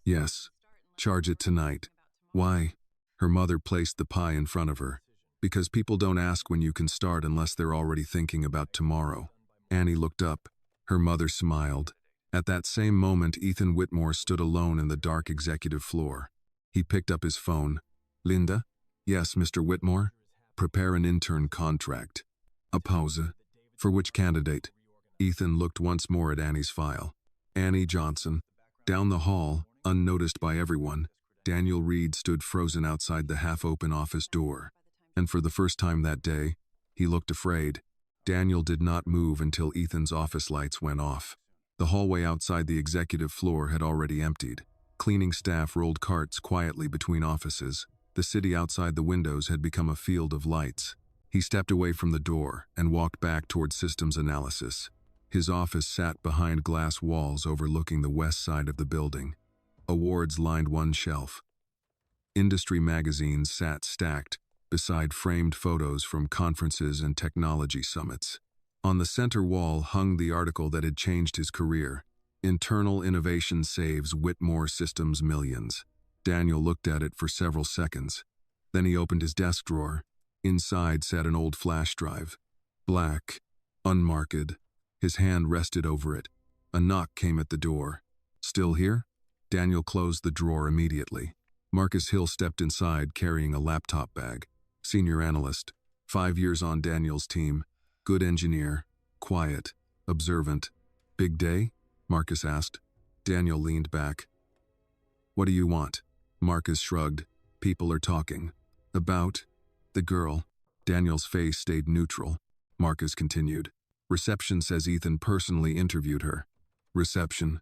Yes. Charge it tonight. Why? Her mother placed the pie in front of her. Because people don't ask when you can start unless they're already thinking about tomorrow. Annie looked up. Her mother smiled. At that same moment, Ethan Whitmore stood alone in the dark executive floor. He picked up his phone. Linda? Yes, Mr. Whitmore? Prepare an intern contract. A pause. For which candidate? Ethan looked once more at Annie's file. Annie Johnson. Down the hall, unnoticed by everyone, Daniel Reed stood frozen outside the half-open office door. And for the first time that day, he looked afraid. Daniel did not move until Ethan's office lights went off. The hallway outside the executive floor had already emptied. Cleaning staff rolled carts quietly between offices. The city outside the windows had become a field of lights. He stepped away from the door and walked back toward systems analysis. His office sat behind glass walls overlooking the west side of the building. Awards lined one shelf. Industry magazines sat stacked beside framed photos from conferences and technology summits. On the center wall hung the article that had changed his career. Internal innovation saves Whitmore Systems millions. Daniel looked at it for several seconds. Then he opened his desk drawer. Inside sat an old flash drive. Black, unmarked. His hand rested over it. A knock came at the door. Still here? Daniel closed the drawer immediately. Marcus Hill stepped inside carrying a laptop bag. Senior analyst, 5 years on Daniel's team. Good engineer, quiet, observant. Big day? Marcus asked. Daniel leaned back. What do you want? Marcus shrugged. People are talking. About the girl. Daniel's face stayed neutral. Marcus continued. Reception says Ethan personally interviewed her. Reception?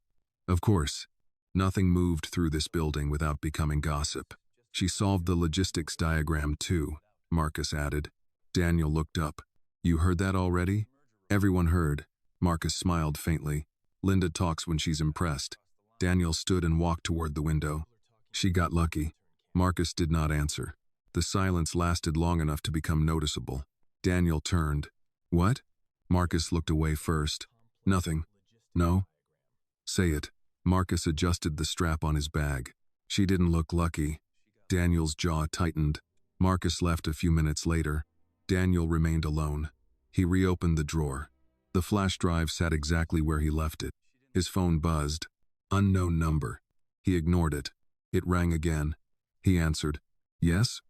Of course. Nothing moved through this building without becoming gossip. She solved the logistics diagram too, Marcus added. Daniel looked up. You heard that already? Everyone heard. Marcus smiled faintly. Linda talks when she's impressed. Daniel stood and walked toward the window. She got lucky. Marcus did not answer. The silence lasted long enough to become noticeable. Daniel turned. What? Marcus looked away first. Nothing. No? Say it. Marcus adjusted the strap on his bag. She didn't look lucky. Daniel's jaw tightened. Marcus left a few minutes later. Daniel remained alone. He reopened the drawer. The flash drive sat exactly where he left it. His phone buzzed. Unknown number. He ignored it. It rang again. He answered. Yes?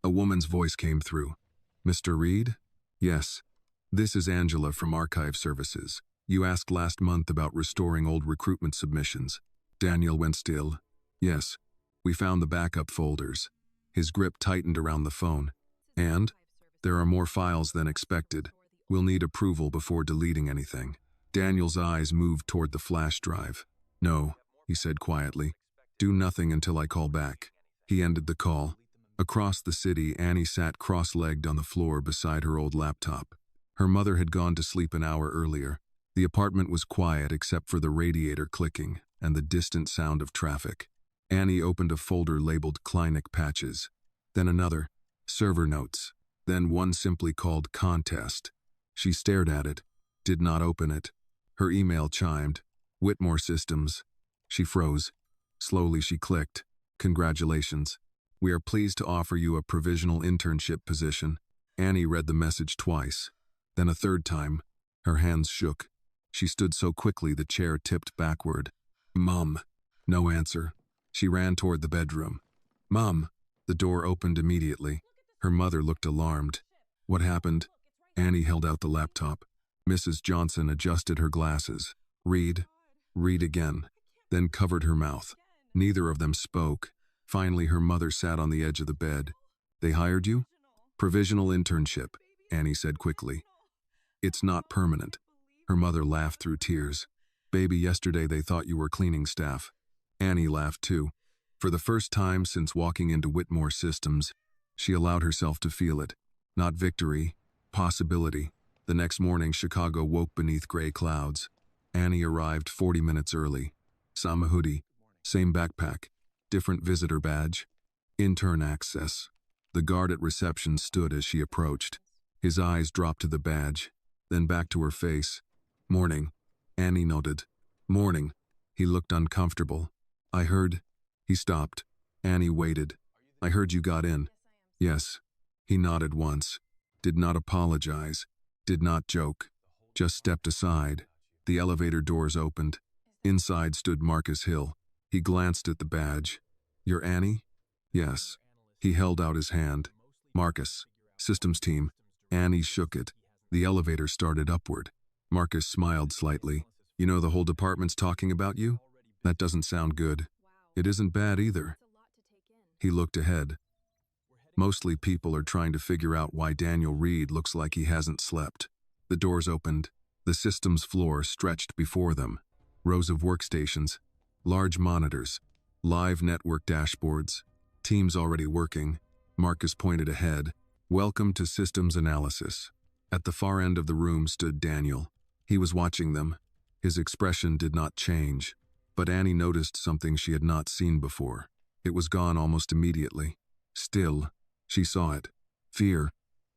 A woman's voice came through. Mr. Reed? Yes. This is Angela from Archive Services. You asked last month about restoring old recruitment submissions. Daniel went still. Yes. We found the backup folders. His grip tightened around the phone. And? There are more files than expected. We'll need approval before deleting anything. Daniel's eyes moved toward the flash drive. No, he said quietly. Do nothing until I call back. He ended the call. Across the city, Annie sat cross-legged on the floor beside her old laptop. Her mother had gone to sleep an hour earlier. The apartment was quiet except for the radiator clicking and the distant sound of traffic. Annie opened a folder labeled Kleinik Patches. Then another, Server Notes. Then one simply called Contest. She stared at it, did not open it. Her email chimed. Whitmore Systems. She froze. Slowly she clicked. Congratulations. We are pleased to offer you a provisional internship position. Annie read the message twice. Then a third time. Her hands shook. She stood so quickly the chair tipped backward. Mom. No answer. She ran toward the bedroom. Mom. The door opened immediately. Her mother looked alarmed. What happened? Annie held out the laptop. Mrs. Johnson adjusted her glasses. Read. Read again. Then covered her mouth. Neither of them spoke. Finally, her mother sat on the edge of the bed. They hired you? Provisional internship, Annie said quickly. It's not permanent. Her mother laughed through tears. Baby, yesterday they thought you were cleaning staff. Annie laughed too. For the first time since walking into Whitmore Systems, she allowed herself to feel it. Not victory, possibility. The next morning, Chicago woke beneath gray clouds. Annie arrived 40 minutes early. Sama hoodie, same backpack, different visitor badge. Intern access. The guard at reception stood as she approached. His eyes dropped to the badge, then back to her face. Morning. Annie nodded. Morning. He looked uncomfortable. I heard. He stopped. Annie waited. I heard you got in. Yes. He nodded once. Did not apologize. Did not joke. Just stepped aside. The elevator doors opened. Inside stood Marcus Hill. He glanced at the badge. You're Annie? Yes. He held out his hand. Marcus. Systems team. Annie shook it. The elevator started upward. Marcus smiled slightly. You know the whole department's talking about you? That doesn't sound good. It isn't bad either. He looked ahead. Mostly people are trying to figure out why Daniel Reed looks like he hasn't slept. The doors opened. The system's floor stretched before them. Rows of workstations, large monitors, live network dashboards, teams already working. Marcus pointed ahead. Welcome to systems analysis. At the far end of the room stood Daniel. He was watching them. His expression did not change, but Annie noticed something she had not seen before. It was gone almost immediately. Still, she saw it. Fear.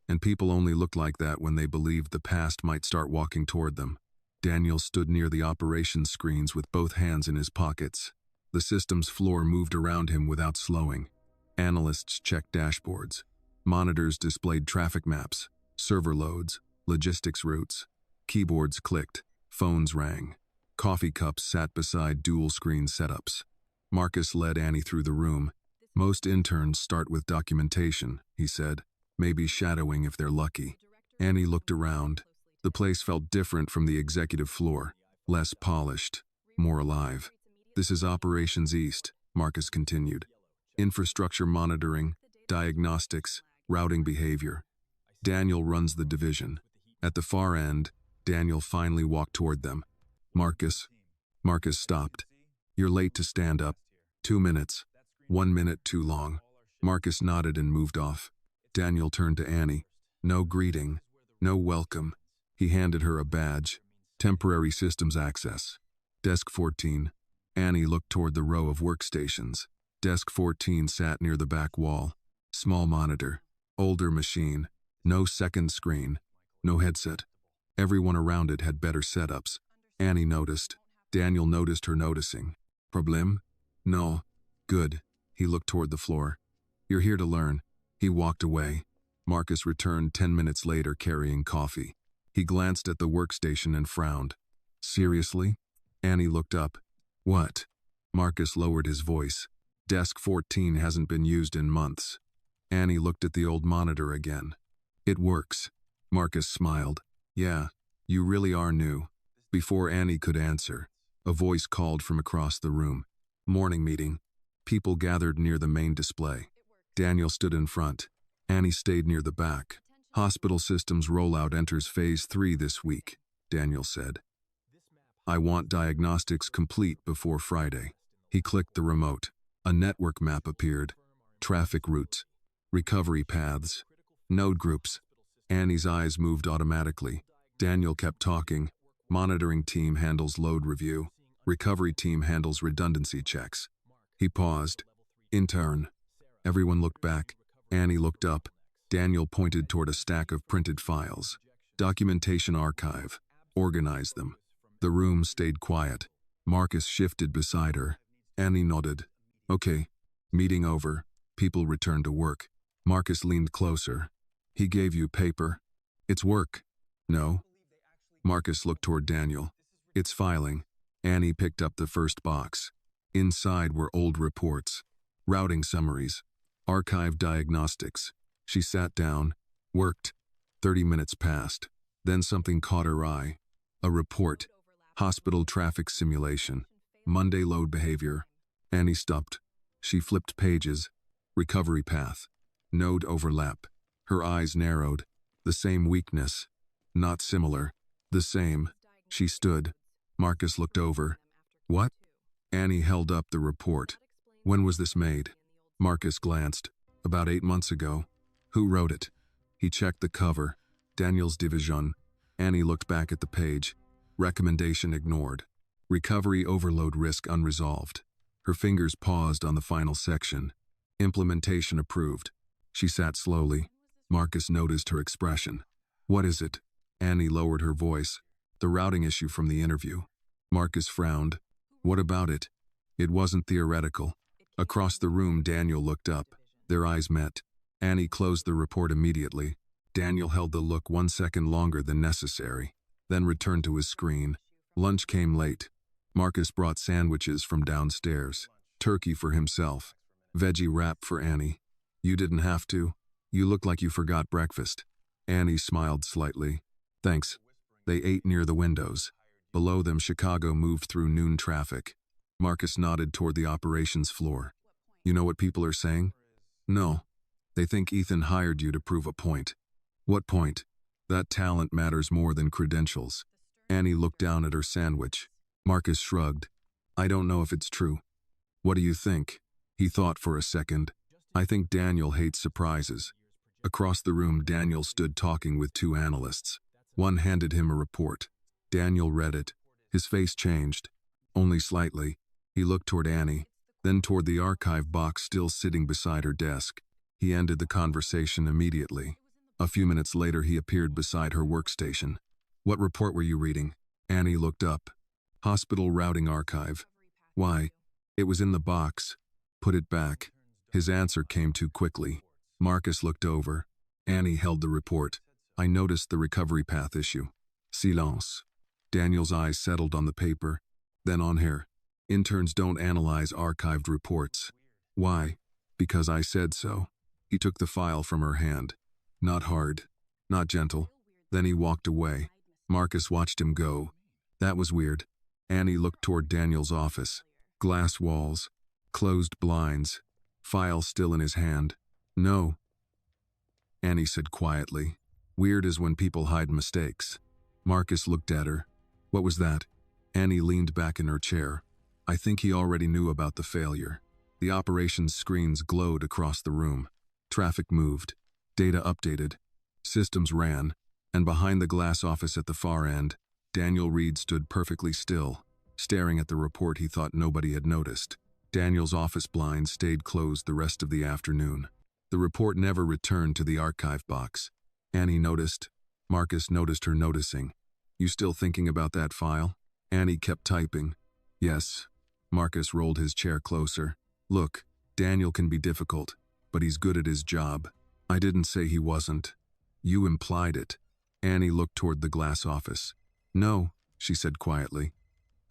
And people only looked like that when they believed the past might start walking toward them. Daniel stood near the operations screens with both hands in his pockets. The system's floor moved around him without slowing. Analysts checked dashboards. Monitors displayed traffic maps, server loads, logistics routes. Keyboards clicked. Phones rang. Coffee cups sat beside dual-screen setups. Marcus led Annie through the room. Most interns start with documentation, he said, maybe shadowing if they're lucky. Annie looked around. The place felt different from the executive floor, less polished, more alive. This is Operations East, Marcus continued. Infrastructure monitoring, diagnostics, routing behavior. Daniel runs the division. At the far end, Daniel finally walked toward them. Marcus stopped. You're late to stand up. 2 minutes. 1 minute too long. Marcus nodded and moved off. Daniel turned to Annie. No greeting. No welcome. He handed her a badge. Temporary systems access. Desk 14. Annie looked toward the row of workstations. Desk 14 sat near the back wall. Small monitor. Older machine. No second screen. No headset. Everyone around it had better setups. Annie noticed. Daniel noticed her noticing. Problem? No. Good. He looked toward the floor. You're here to learn. He walked away. Marcus returned 10 minutes later carrying coffee. He glanced at the workstation and frowned. Seriously? Annie looked up. What? Marcus lowered his voice. Desk 14 hasn't been used in months. Annie looked at the old monitor again. It works. Marcus smiled. Yeah, you really are new. Before Annie could answer, a voice called from across the room. Morning meeting. People gathered near the main display. Daniel stood in front. Annie stayed near the back. Hospital systems rollout enters phase 3 this week, Daniel said. I want diagnostics complete before Friday. He clicked the remote. A network map appeared. Traffic routes. Recovery paths. Node groups. Annie's eyes moved automatically. Daniel kept talking. Monitoring team handles load review. Recovery team handles redundancy checks. He paused. Intern. Everyone looked back. Annie looked up. Daniel pointed toward a stack of printed files. Documentation archive. Organize them. The room stayed quiet. Marcus shifted beside her. Annie nodded. Okay. Meeting over. People returned to work. Marcus leaned closer. He gave you paper. It's work. No. Marcus looked toward Daniel. It's filing. Annie picked up the first box. Inside were old reports, routing summaries, archive diagnostics. She sat down, worked. 30 minutes passed. Then something caught her eye. A report. Hospital traffic simulation. Monday load behavior. Annie stopped. She flipped pages. Recovery path. Node overlap. Her eyes narrowed. The same weakness. Not similar. The same. She stood. Marcus looked over. What? Annie held up the report. When was this made? Marcus glanced. About 8 months ago. Who wrote it? He checked the cover. Daniel's division. Annie looked back at the page. Recommendation ignored. Recovery overload risk unresolved. Her fingers paused on the final section. Implementation approved. She sat slowly. Marcus noticed her expression. What is it? Annie lowered her voice. The routing issue from the interview. Marcus frowned. What about it? It wasn't theoretical. Across the room, Daniel looked up. Their eyes met. Annie closed the report immediately. Daniel held the look 1 second longer than necessary, then returned to his screen. Lunch came late. Marcus brought sandwiches from downstairs. Turkey for himself. Veggie wrap for Annie. You didn't have to. You look like you forgot breakfast. Annie smiled slightly. Thanks. They ate near the windows. Below them, Chicago moved through noon traffic. Marcus nodded toward the operations floor. You know what people are saying? No. They think Ethan hired you to prove a point. What point? That talent matters more than credentials. Annie looked down at her sandwich. Marcus shrugged. I don't know if it's true. What do you think? He thought for a second. I think Daniel hates surprises. Across the room, Daniel stood talking with two analysts. One handed him a report. Daniel read it. His face changed. Only slightly. He looked toward Annie, then toward the archive box still sitting beside her desk. He ended the conversation immediately. A few minutes later, he appeared beside her workstation. What report were you reading? Annie looked up. Hospital routing archive. Why? It was in the box. Put it back. His answer came too quickly. Marcus looked over. Annie held the report. I noticed the recovery path issue. Silence. Daniel's eyes settled on the paper, then on her. Interns don't analyze archived reports. Why? Because I said so. He took the file from her hand. Not hard. Not gentle. Then he walked away. Marcus watched him go. That was weird. Annie looked toward Daniel's office. Glass walls. Closed blinds. File still in his hand. No. Annie said quietly. Weird is when people hide mistakes. Marcus looked at her. What was that? Annie leaned back in her chair. I think he already knew about the failure. The operations screens glowed across the room. Traffic moved. Data updated. Systems ran. And behind the glass office at the far end, Daniel Reed stood perfectly still, staring at the report he thought nobody had noticed. Daniel's office blinds stayed closed the rest of the afternoon. The report never returned to the archive box. Annie noticed. Marcus noticed her noticing. You still thinking about that file? Annie kept typing. Yes. Marcus rolled his chair closer. Look, Daniel can be difficult, but he's good at his job. I didn't say he wasn't. You implied it. Annie looked toward the glass office. No, she said quietly.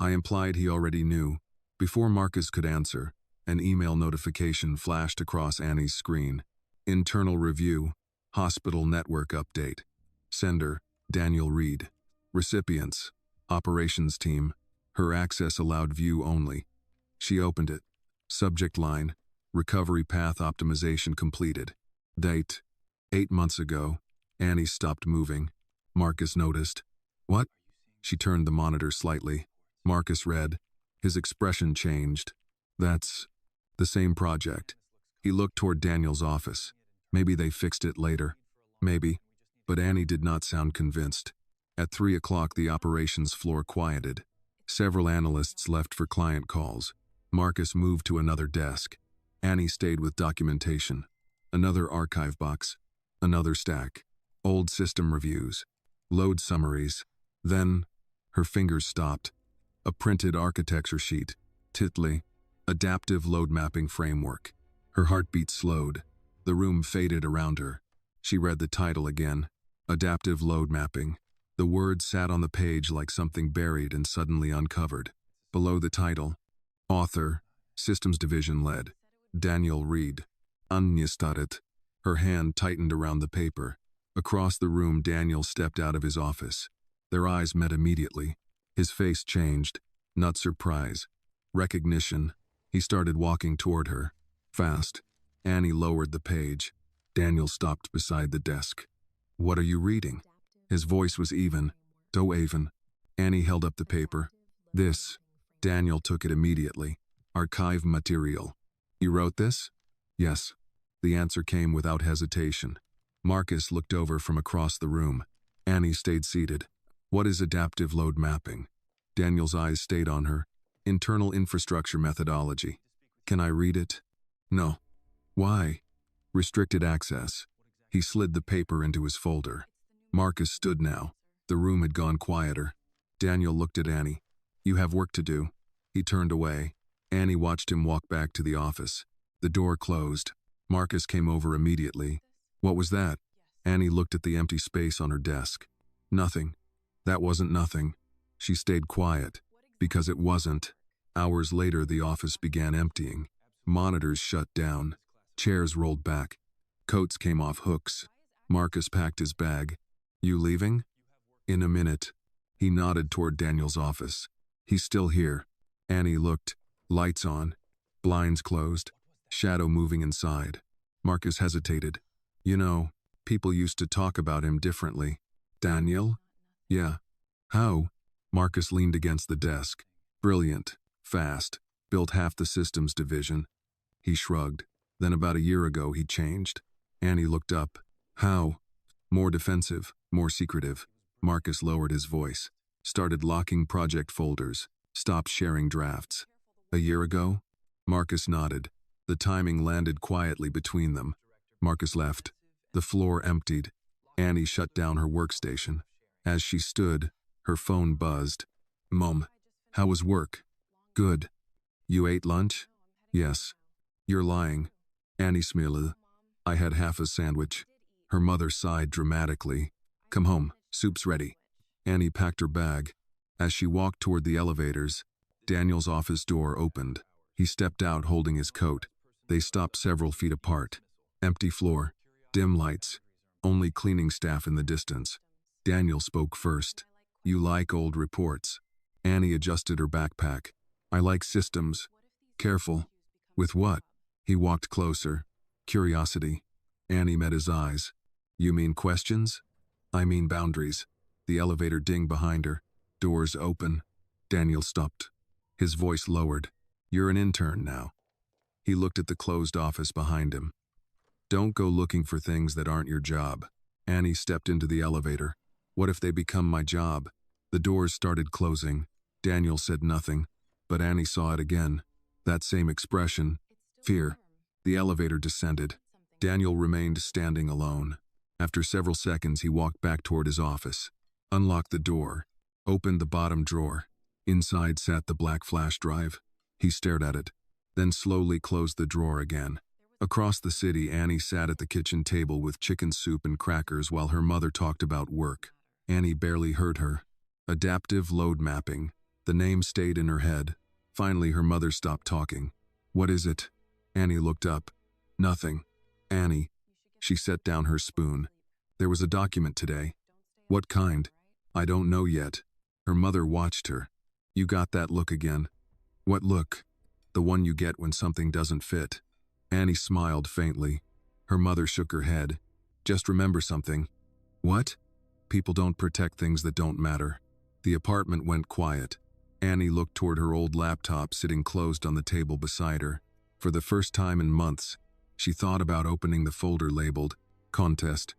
I implied he already knew. Before Marcus could answer, an email notification flashed across Annie's screen. Internal review. Hospital network update. Sender, Daniel Reed. Recipients, operations team. Her access allowed view only. She opened it. Subject line, recovery path optimization completed. Date, 8 months ago. Annie stopped moving. Marcus noticed. What? She turned the monitor slightly. Marcus read. His expression changed. That's the same project. He looked toward Daniel's office. Maybe they fixed it later. Maybe. But Annie did not sound convinced. At 3 o'clock, the operations floor quieted. Several analysts left for client calls. Marcus moved to another desk. Annie stayed with documentation. Another archive box. Another stack. Old system reviews. Load summaries. Then, her fingers stopped. A printed architecture sheet. Titly. Adaptive Load Mapping Framework. Her heartbeat slowed. The room faded around her. She read the title again. Adaptive Load Mapping. The words sat on the page like something buried and suddenly uncovered. Below the title, author, Systems Division led, Daniel Reed. Unnistaret. Her hand tightened around the paper. Across the room, Daniel stepped out of his office. Their eyes met immediately. His face changed. Not surprise. Recognition. He started walking toward her. Fast. Annie lowered the page. Daniel stopped beside the desk. What are you reading? His voice was even. Do even. Annie held up the paper. This. Daniel took it immediately. Archive material. You wrote this? Yes. The answer came without hesitation. Marcus looked over from across the room. Annie stayed seated. What is adaptive load mapping? Daniel's eyes stayed on her. Internal infrastructure methodology. Can I read it? No. Why? Restricted access. He slid the paper into his folder. Marcus stood now. The room had gone quieter. Daniel looked at Annie. You have work to do. He turned away. Annie watched him walk back to the office. The door closed. Marcus came over immediately. What was that? Annie looked at the empty space on her desk. Nothing. That wasn't nothing. She stayed quiet. Because it wasn't. Hours later, the office began emptying. Monitors shut down. Chairs rolled back. Coats came off hooks. Marcus packed his bag. You leaving? In a minute. He nodded toward Daniel's office. He's still here. Annie looked. Lights on. Blinds closed. Shadow moving inside. Marcus hesitated. You know, people used to talk about him differently. Daniel? Yeah. How? Marcus leaned against the desk. Brilliant. Fast. Built half the systems division. He shrugged. Then about a year ago he changed. Annie looked up. How? More defensive, more secretive. Marcus lowered his voice. Started locking project folders. Stopped sharing drafts. A year ago? Marcus nodded. The timing landed quietly between them. Marcus left. The floor emptied. Annie shut down her workstation. As she stood, her phone buzzed. Mom, how was work? Good. You ate lunch? Yes. You're lying. Annie smiled. I had half a sandwich. Her mother sighed dramatically. Come home, soup's ready. Annie packed her bag. As she walked toward the elevators, Daniel's office door opened. He stepped out holding his coat. They stopped several feet apart. Empty floor, dim lights, only cleaning staff in the distance. Daniel spoke first. You like old reports. Annie adjusted her backpack. I like systems. Careful. With what? He walked closer. Curiosity. Annie met his eyes. You mean questions? I mean boundaries. The elevator dinged behind her. Doors open. Daniel stopped. His voice lowered. You're an intern now. He looked at the closed office behind him. Don't go looking for things that aren't your job. Annie stepped into the elevator. What if they become my job? The doors started closing. Daniel said nothing, but Annie saw it again. That same expression. Fear. The elevator descended. Daniel remained standing alone. After several seconds, he walked back toward his office. Unlocked the door. Opened the bottom drawer. Inside sat the black flash drive. He stared at it, then slowly closed the drawer again. Across the city, Annie sat at the kitchen table with chicken soup and crackers while her mother talked about work. Annie barely heard her. Adaptive load mapping. The name stayed in her head. Finally, her mother stopped talking. What is it? Annie looked up. Nothing. Annie. She set down her spoon. There was a document today. What kind? I don't know yet. Her mother watched her. You got that look again. What look? The one you get when something doesn't fit. Annie smiled faintly. Her mother shook her head. Just remember something. What? People don't protect things that don't matter. The apartment went quiet. Annie looked toward her old laptop sitting closed on the table beside her. For the first time in months, she thought about opening the folder labeled Contest.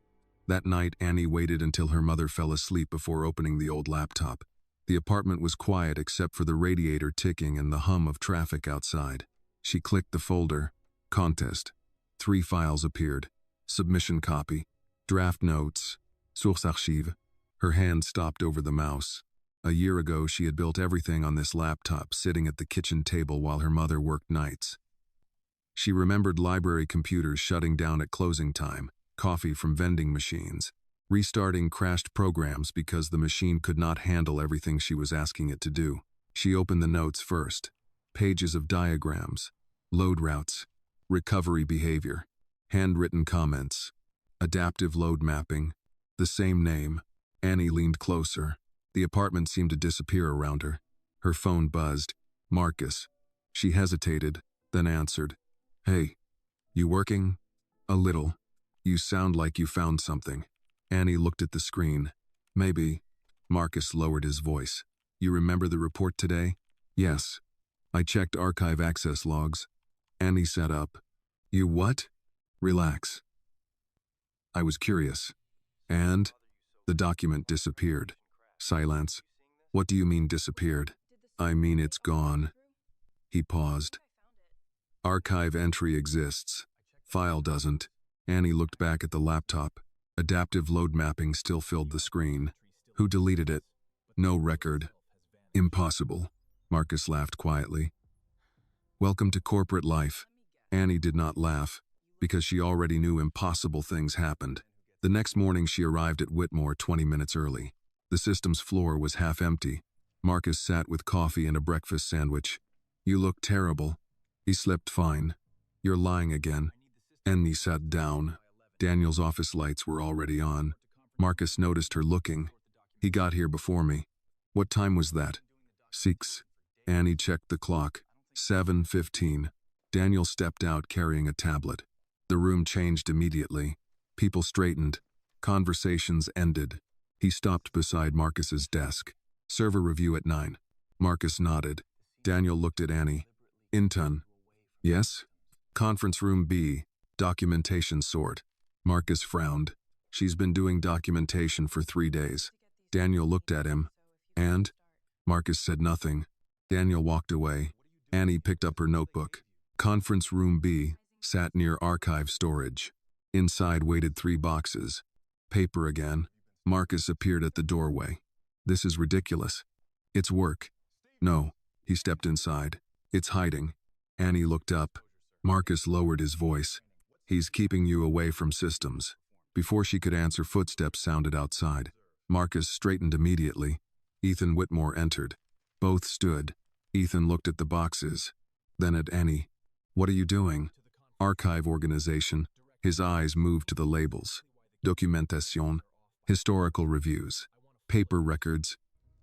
That night, Annie waited until her mother fell asleep before opening the old laptop. The apartment was quiet except for the radiator ticking and the hum of traffic outside. She clicked the folder. Contest. 3 files appeared. Submission copy. Draft notes. Source archive. Her hand stopped over the mouse. A year ago, she had built everything on this laptop, sitting at the kitchen table while her mother worked nights. She remembered library computers shutting down at closing time, coffee from vending machines, restarting crashed programs because the machine could not handle everything she was asking it to do. She opened the notes first. Pages of diagrams, load routes, recovery behavior, handwritten comments, adaptive load mapping, the same name. Annie leaned closer. The apartment seemed to disappear around her. Her phone buzzed. Marcus. She hesitated, then answered. Hey, you working? A little. You sound like you found something. Annie looked at the screen. Maybe. Marcus lowered his voice. You remember the report today? Yes. I checked archive access logs. Annie sat up. You what? Relax. I was curious. And? The document disappeared. Silence. What do you mean disappeared? I mean it's gone. He paused. Archive entry exists. File doesn't. Annie looked back at the laptop. Adaptive load mapping still filled the screen. Who deleted it? No record. Impossible. Marcus laughed quietly. Welcome to corporate life. Annie did not laugh, because she already knew impossible things happened. The next morning she arrived at Whitmore 20 minutes early. The system's floor was half empty. Marcus sat with coffee and a breakfast sandwich. You look terrible. He slept fine. You're lying again. Annie sat down. Daniel's office lights were already on. Marcus noticed her looking. He got here before me. What time was that? 6. Annie checked the clock. 7:15. Daniel stepped out carrying a tablet. The room changed immediately. People straightened. Conversations ended. He stopped beside Marcus's desk. Server review at 9. Marcus nodded. Daniel looked at Annie. Intern. Yes? Conference room B. Documentation sort. Marcus frowned. She's been doing documentation for 3 days. Daniel looked at him. And? Marcus said nothing. Daniel walked away. Annie picked up her notebook. Conference room B sat near archive storage. Inside waited 3 boxes. Paper again. Marcus appeared at the doorway. This is ridiculous. It's work. No. He stepped inside. It's hiding. Annie looked up. Marcus lowered his voice. He's keeping you away from systems. Before she could answer, footsteps sounded outside. Marcus straightened immediately. Ethan Whitmore entered. Both stood. Ethan looked at the boxes, then at Annie. What are you doing? Archive organization. His eyes moved to the labels. Documentation. Historical reviews. Paper records.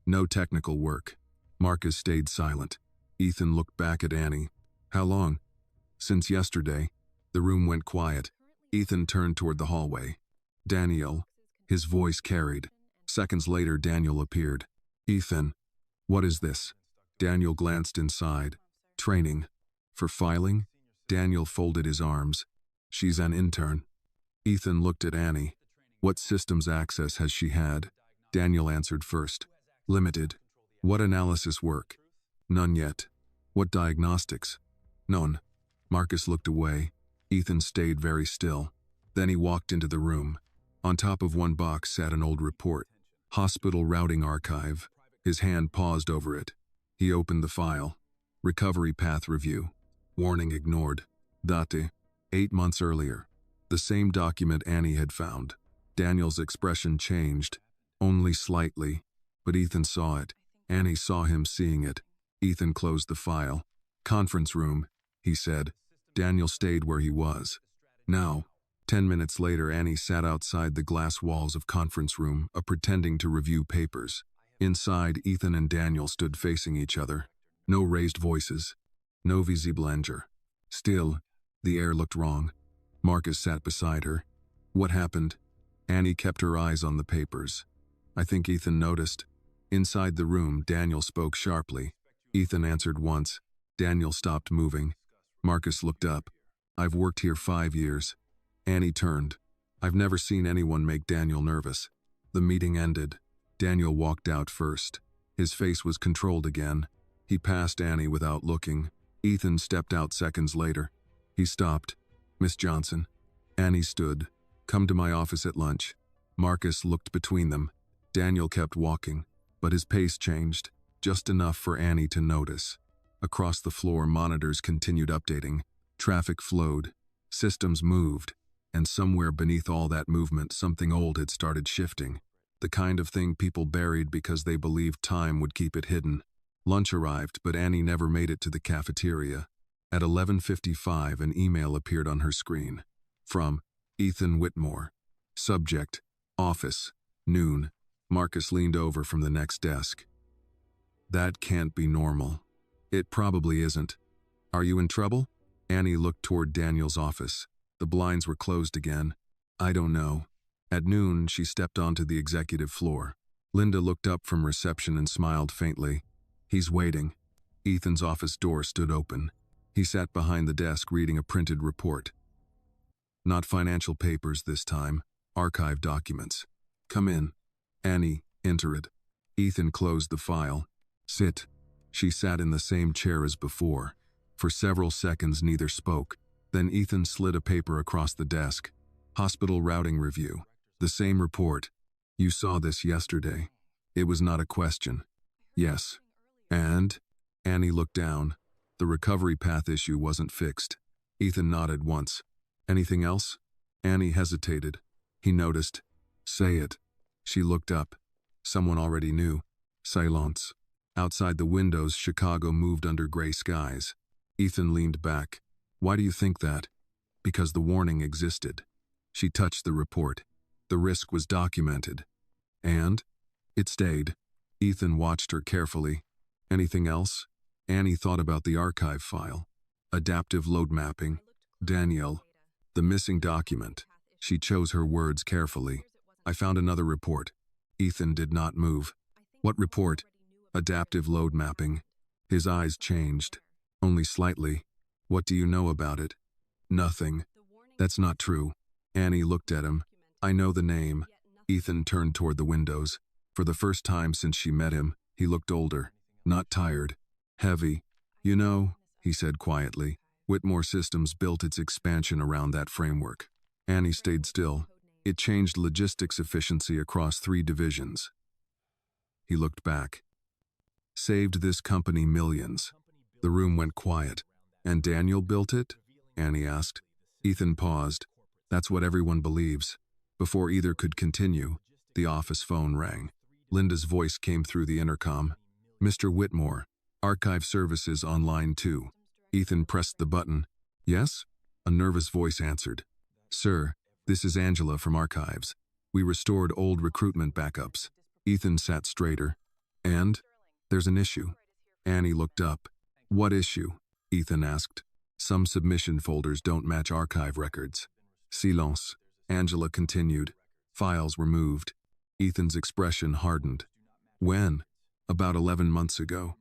No technical work. Marcus stayed silent. Ethan looked back at Annie. How long? Since yesterday. The room went quiet. Ethan turned toward the hallway. Daniel. His voice carried. Seconds later, Daniel appeared. Ethan. What is this? Daniel glanced inside. Training. For filing? Daniel folded his arms. She's an intern. Ethan looked at Annie. What systems access has she had? Daniel answered first. Limited. What analysis work? None yet. What diagnostics? None. Marcus looked away. Ethan stayed very still. Then he walked into the room. On top of one box sat an old report. Hospital routing archive. His hand paused over it. He opened the file. Recovery path review. Warning ignored. Date. 8 months earlier. The same document Annie had found. Daniel's expression changed. Only slightly. But Ethan saw it. Annie saw him seeing it. Ethan closed the file. Conference room, he said. Daniel stayed where he was. Now, 10 minutes later, Annie sat outside the glass walls of conference room, pretending to review papers. Inside, Ethan and Daniel stood facing each other. No raised voices. No visible anger. Still, the air looked wrong. Marcus sat beside her. What happened? Annie kept her eyes on the papers. I think Ethan noticed. Inside the room, Daniel spoke sharply. Ethan answered once. Daniel stopped moving. Marcus looked up. I've worked here 5 years. Annie turned. I've never seen anyone make Daniel nervous. The meeting ended. Daniel walked out first. His face was controlled again. He passed Annie without looking. Ethan stepped out seconds later. He stopped. Miss Johnson. Annie stood. Come to my office at lunch. Marcus looked between them. Daniel kept walking, but his pace changed, just enough for Annie to notice. Across the floor, monitors continued updating. Traffic flowed. Systems moved. And somewhere beneath all that movement, something old had started shifting. The kind of thing people buried because they believed time would keep it hidden. Lunch arrived, but Annie never made it to the cafeteria. At 11:55, an email appeared on her screen. From Ethan Whitmore. Subject, office, noon. Marcus leaned over from the next desk. That can't be normal. It probably isn't. Are you in trouble? Annie looked toward Daniel's office. The blinds were closed again. I don't know. At noon, she stepped onto the executive floor. Linda looked up from reception and smiled faintly. He's waiting. Ethan's office door stood open. He sat behind the desk reading a printed report. Not financial papers this time, archive documents. Come in. Annie entered. Ethan closed the file. Sit. She sat in the same chair as before. For several seconds, neither spoke. Then Ethan slid a paper across the desk. Hospital routing review. The same report. You saw this yesterday. It was not a question. Yes. And? Annie looked down. The recovery path issue wasn't fixed. Ethan nodded once. Anything else? Annie hesitated. He noticed. Say it. She looked up. Someone already knew. Silence. Outside the windows, Chicago moved under gray skies. Ethan leaned back. Why do you think that? Because the warning existed. She touched the report. The risk was documented. And? It stayed. Ethan watched her carefully. Anything else? Annie thought about the archive file. Adaptive load mapping. Danielle. The missing document. She chose her words carefully. I found another report. Ethan did not move. What report? Adaptive load mapping. His eyes changed. Only slightly. What do you know about it? Nothing. That's not true. Annie looked at him. I know the name. Ethan turned toward the windows. For the first time since she met him, he looked older. Not tired. Heavy. You know, he said quietly, Whitmore Systems built its expansion around that framework. Annie stayed still. It changed logistics efficiency across 3 divisions. He looked back. Saved this company millions. The room went quiet. And Daniel built it? Annie asked. Ethan paused. That's what everyone believes. Before either could continue, the office phone rang. Linda's voice came through the intercom. Mr. Whitmore, archive services on line 2. Ethan pressed the button. Yes? A nervous voice answered. Sir, this is Angela from archives. We restored old recruitment backups. Ethan sat straighter. And? There's an issue. Annie looked up. What issue? Ethan asked. Some submission folders don't match archive records. Silence. Angela continued. Files were moved. Ethan's expression hardened. When? About 11 months ago.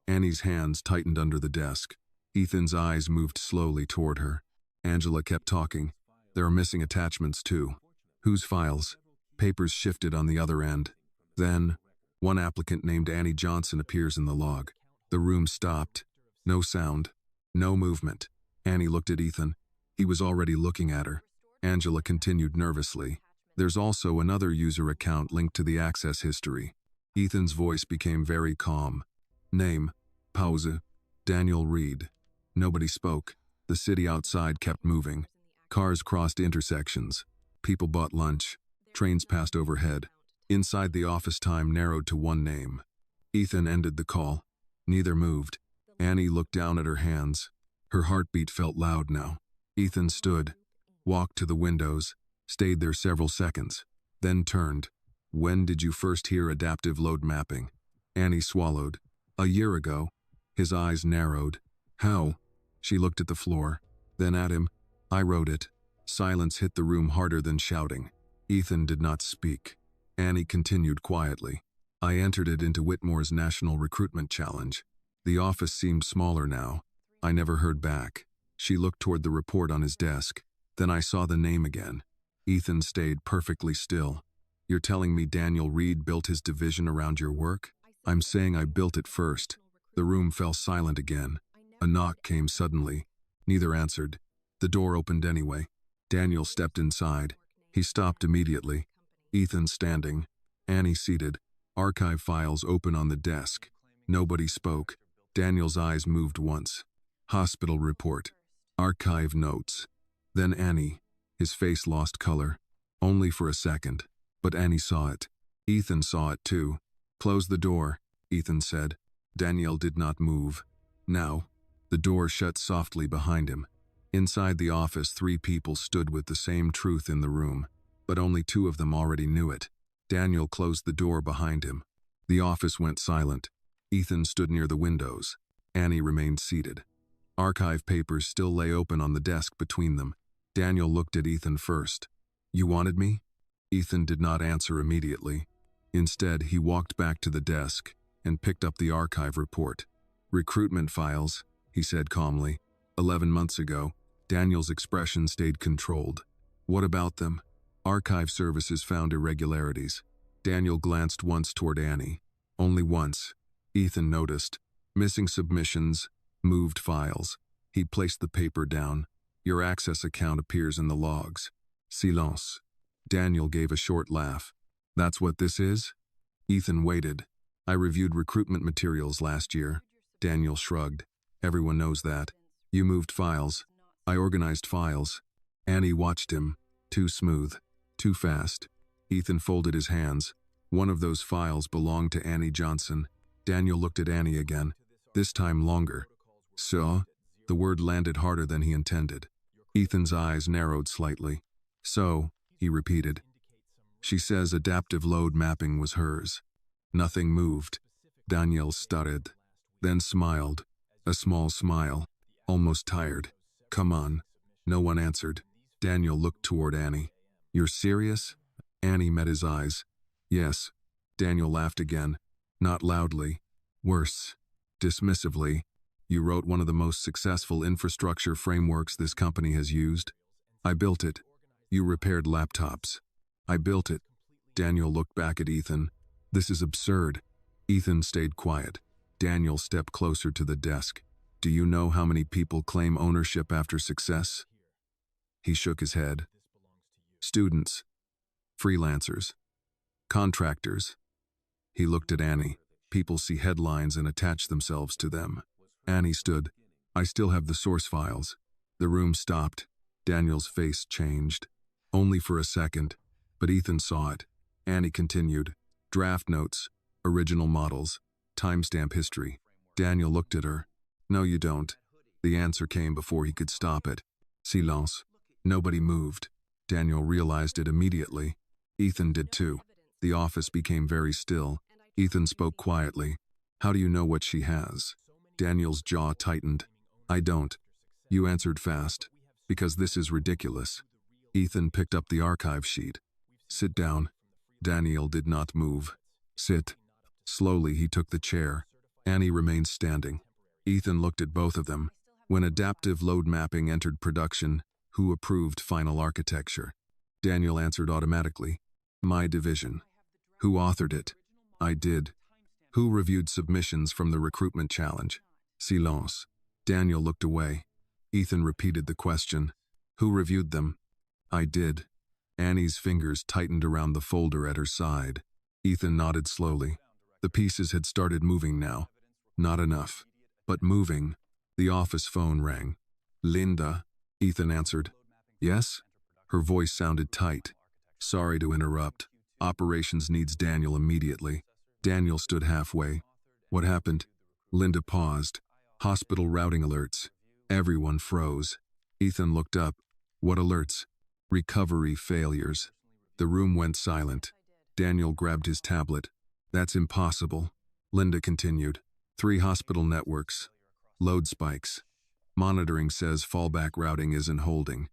Annie's hands tightened under the desk. Ethan's eyes moved slowly toward her. Angela kept talking. There are missing attachments too. Whose files? Papers shifted on the other end. Then, one applicant named Annie Johnson appears in the log. The room stopped. No sound. No movement. Annie looked at Ethan. He was already looking at her. Angela continued nervously. There's also another user account linked to the access history. Ethan's voice became very calm. Name. Pause. Daniel Reed. Nobody spoke. The city outside kept moving. Cars crossed intersections. People bought lunch. Trains passed overhead. Inside the office time narrowed to one name. Ethan ended the call. Neither moved. Annie looked down at her hands. Her heartbeat felt loud now. Ethan stood, walked to the windows, stayed there several seconds, then turned. When did you first hear adaptive load mapping? Annie swallowed. A year ago. His eyes narrowed. How? She looked at the floor, then at him. I wrote it. Silence hit the room harder than shouting. Ethan did not speak. Annie continued quietly. I entered it into Whitmore's National Recruitment Challenge. The office seemed smaller now. I never heard back. She looked toward the report on his desk. Then I saw the name again. Ethan stayed perfectly still. You're telling me Daniel Reed built his division around your work? I'm saying I built it first. The room fell silent again. A knock came suddenly. Neither answered. The door opened anyway. Daniel stepped inside. He stopped immediately. Ethan standing. Annie seated. Archive files open on the desk. Nobody spoke. Daniel's eyes moved once. Hospital report. Archive notes. Then Annie. His face lost color. Only for a second. But Annie saw it. Ethan saw it too. Close the door, Ethan said. Daniel did not move. Now, the door shut softly behind him. Inside the office, 3 people stood with the same truth in the room, but only 2 of them already knew it. Daniel closed the door behind him. The office went silent. Ethan stood near the windows. Annie remained seated. Archive papers still lay open on the desk between them. Daniel looked at Ethan first. You wanted me? Ethan did not answer immediately. Instead, he walked back to the desk and picked up the archive report. Recruitment files, he said calmly. 11 months ago, Daniel's expression stayed controlled. What about them? Archive services found irregularities. Daniel glanced once toward Annie. Only once. Ethan noticed. Missing submissions, moved files. He placed the paper down. Your access account appears in the logs. Silence. Daniel gave a short laugh. That's what this is? Ethan waited. I reviewed recruitment materials last year. Daniel shrugged. Everyone knows that. You moved files. I organized files. Annie watched him. Too smooth. Too fast. Ethan folded his hands. One of those files belonged to Annie Johnson. Daniel looked at Annie again. This time longer. So? The word landed harder than he intended. Ethan's eyes narrowed slightly. So, he repeated. She says adaptive load mapping was hers. Nothing moved. Daniel stuttered. Then smiled. A small smile. Almost tired. Come on. No one answered. Daniel looked toward Annie. You're serious? Annie met his eyes. Yes. Daniel laughed again, not loudly. Worse. Dismissively. You wrote one of the most successful infrastructure frameworks this company has used. I built it. You repaired laptops. I built it. Daniel looked back at Ethan. This is absurd. Ethan stayed quiet. Daniel stepped closer to the desk. Do you know how many people claim ownership after success? He shook his head. Students. Freelancers. Contractors. He looked at Annie. People see headlines and attach themselves to them. Annie stood. I still have the source files. The room stopped. Daniel's face changed. Only for a second, but Ethan saw it. Annie continued. Draft notes, original models, timestamp history. Daniel looked at her. No, you don't. The answer came before he could stop it. Silence. Nobody moved. Daniel realized it immediately. Ethan did too. The office became very still. Ethan spoke quietly. How do you know what she has? Daniel's jaw tightened. I don't. You answered fast. Because this is ridiculous. Ethan picked up the archive sheet. Sit down. Daniel did not move. Sit. Slowly he took the chair. Annie remained standing. Ethan looked at both of them. When adaptive load mapping entered production, who approved final architecture? Daniel answered automatically. My division. Who authored it? I did. Who reviewed submissions from the recruitment challenge? Silence. Daniel looked away. Ethan repeated the question. Who reviewed them? I did. Annie's fingers tightened around the folder at her side. Ethan nodded slowly. The pieces had started moving now. Not enough. But moving. The office phone rang. Linda, Ethan answered. Yes? Her voice sounded tight. Sorry to interrupt. Operations needs Daniel immediately. Daniel stood halfway. What happened? Linda paused. Hospital routing alerts. Everyone froze. Ethan looked up. What alerts? Recovery failures. The room went silent. Daniel grabbed his tablet. That's impossible. Linda continued. 3 hospital networks. Load spikes. Monitoring says fallback routing isn't holding.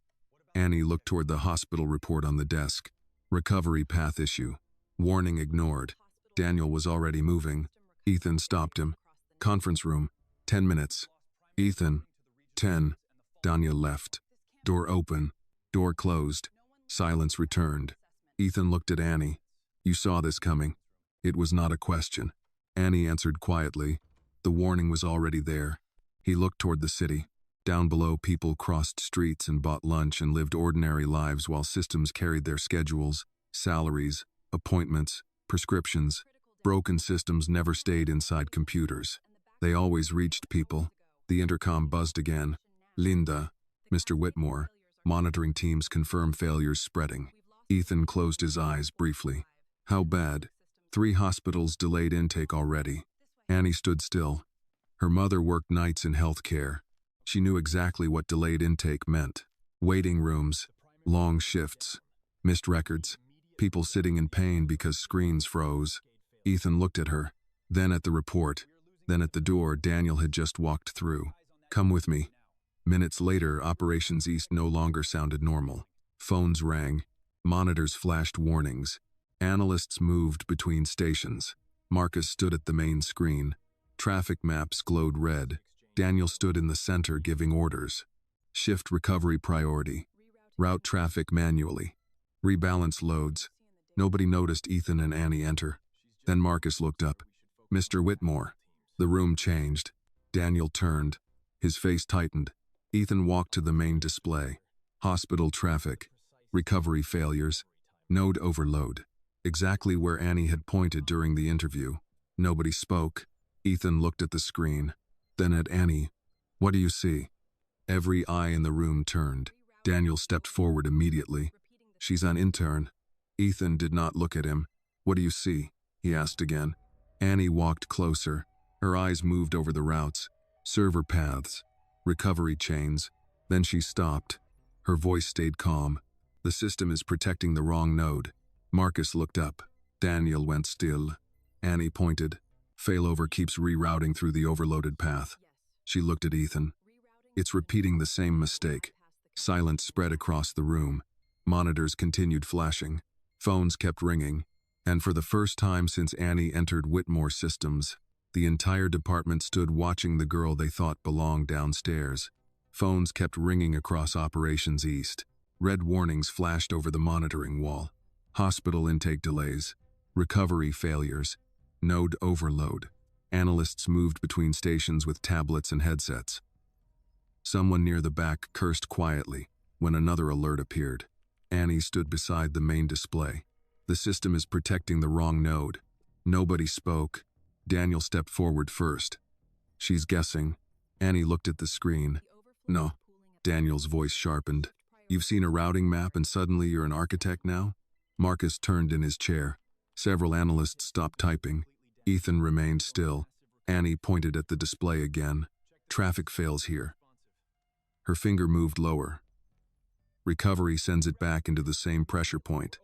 Annie looked toward the hospital report on the desk. Recovery path issue. Warning ignored. Daniel was already moving. Ethan stopped him. Conference room. 10 minutes. Ethan. 10. Daniel left. Door open. Door closed. Silence returned. Ethan looked at Annie. You saw this coming. It was not a question. Annie answered quietly. The warning was already there. He looked toward the city. Down below, people crossed streets and bought lunch and lived ordinary lives while systems carried their schedules, salaries, appointments, prescriptions. Broken systems never stayed inside computers. They always reached people. The intercom buzzed again. Linda, Mr. Whitmore, monitoring teams confirm failures spreading. Ethan closed his eyes briefly. How bad? 3 hospitals delayed intake already. Annie stood still. Her mother worked nights in healthcare. She knew exactly what delayed intake meant. Waiting rooms, long shifts, missed records, people sitting in pain because screens froze. Ethan looked at her, then at the report, then at the door Daniel had just walked through. Come with me. Minutes later, Operations East no longer sounded normal. Phones rang. Monitors flashed warnings. Analysts moved between stations. Marcus stood at the main screen. Traffic maps glowed red. Daniel stood in the center giving orders. Shift recovery priority. Route traffic manually. Rebalance loads. Nobody noticed Ethan and Annie enter. Then Marcus looked up. Mr. Whitmore. The room changed. Daniel turned. His face tightened. Ethan walked to the main display. Hospital traffic. Recovery failures. Node overload. Exactly where Annie had pointed during the interview. Nobody spoke. Ethan looked at the screen. Then at Annie. What do you see? Every eye in the room turned. Daniel stepped forward immediately. She's an intern. Ethan did not look at him. What do you see? He asked again. Annie walked closer. Her eyes moved over the routes. Server paths. Recovery chains. Then she stopped. Her voice stayed calm. The system is protecting the wrong node. Marcus looked up. Daniel went still. Annie pointed. Failover keeps rerouting through the overloaded path. She looked at Ethan. It's repeating the same mistake. Silence spread across the room. Monitors continued flashing. Phones kept ringing. And for the first time since Annie entered Whitmore Systems, the entire department stood watching the girl they thought belonged downstairs. Phones kept ringing across Operations East. Red warnings flashed over the monitoring wall. Hospital intake delays. Recovery failures. Node overload. Analysts moved between stations with tablets and headsets. Someone near the back cursed quietly when another alert appeared. Annie stood beside the main display. The system is protecting the wrong node. Nobody spoke. Daniel stepped forward first. She's guessing. Annie looked at the screen. No. Daniel's voice sharpened. You've seen a routing map and suddenly you're an architect now? Marcus turned in his chair. Several analysts stopped typing. Ethan remained still. Annie pointed at the display again. Traffic fails here. Her finger moved lower. Recovery sends it back into the same pressure point.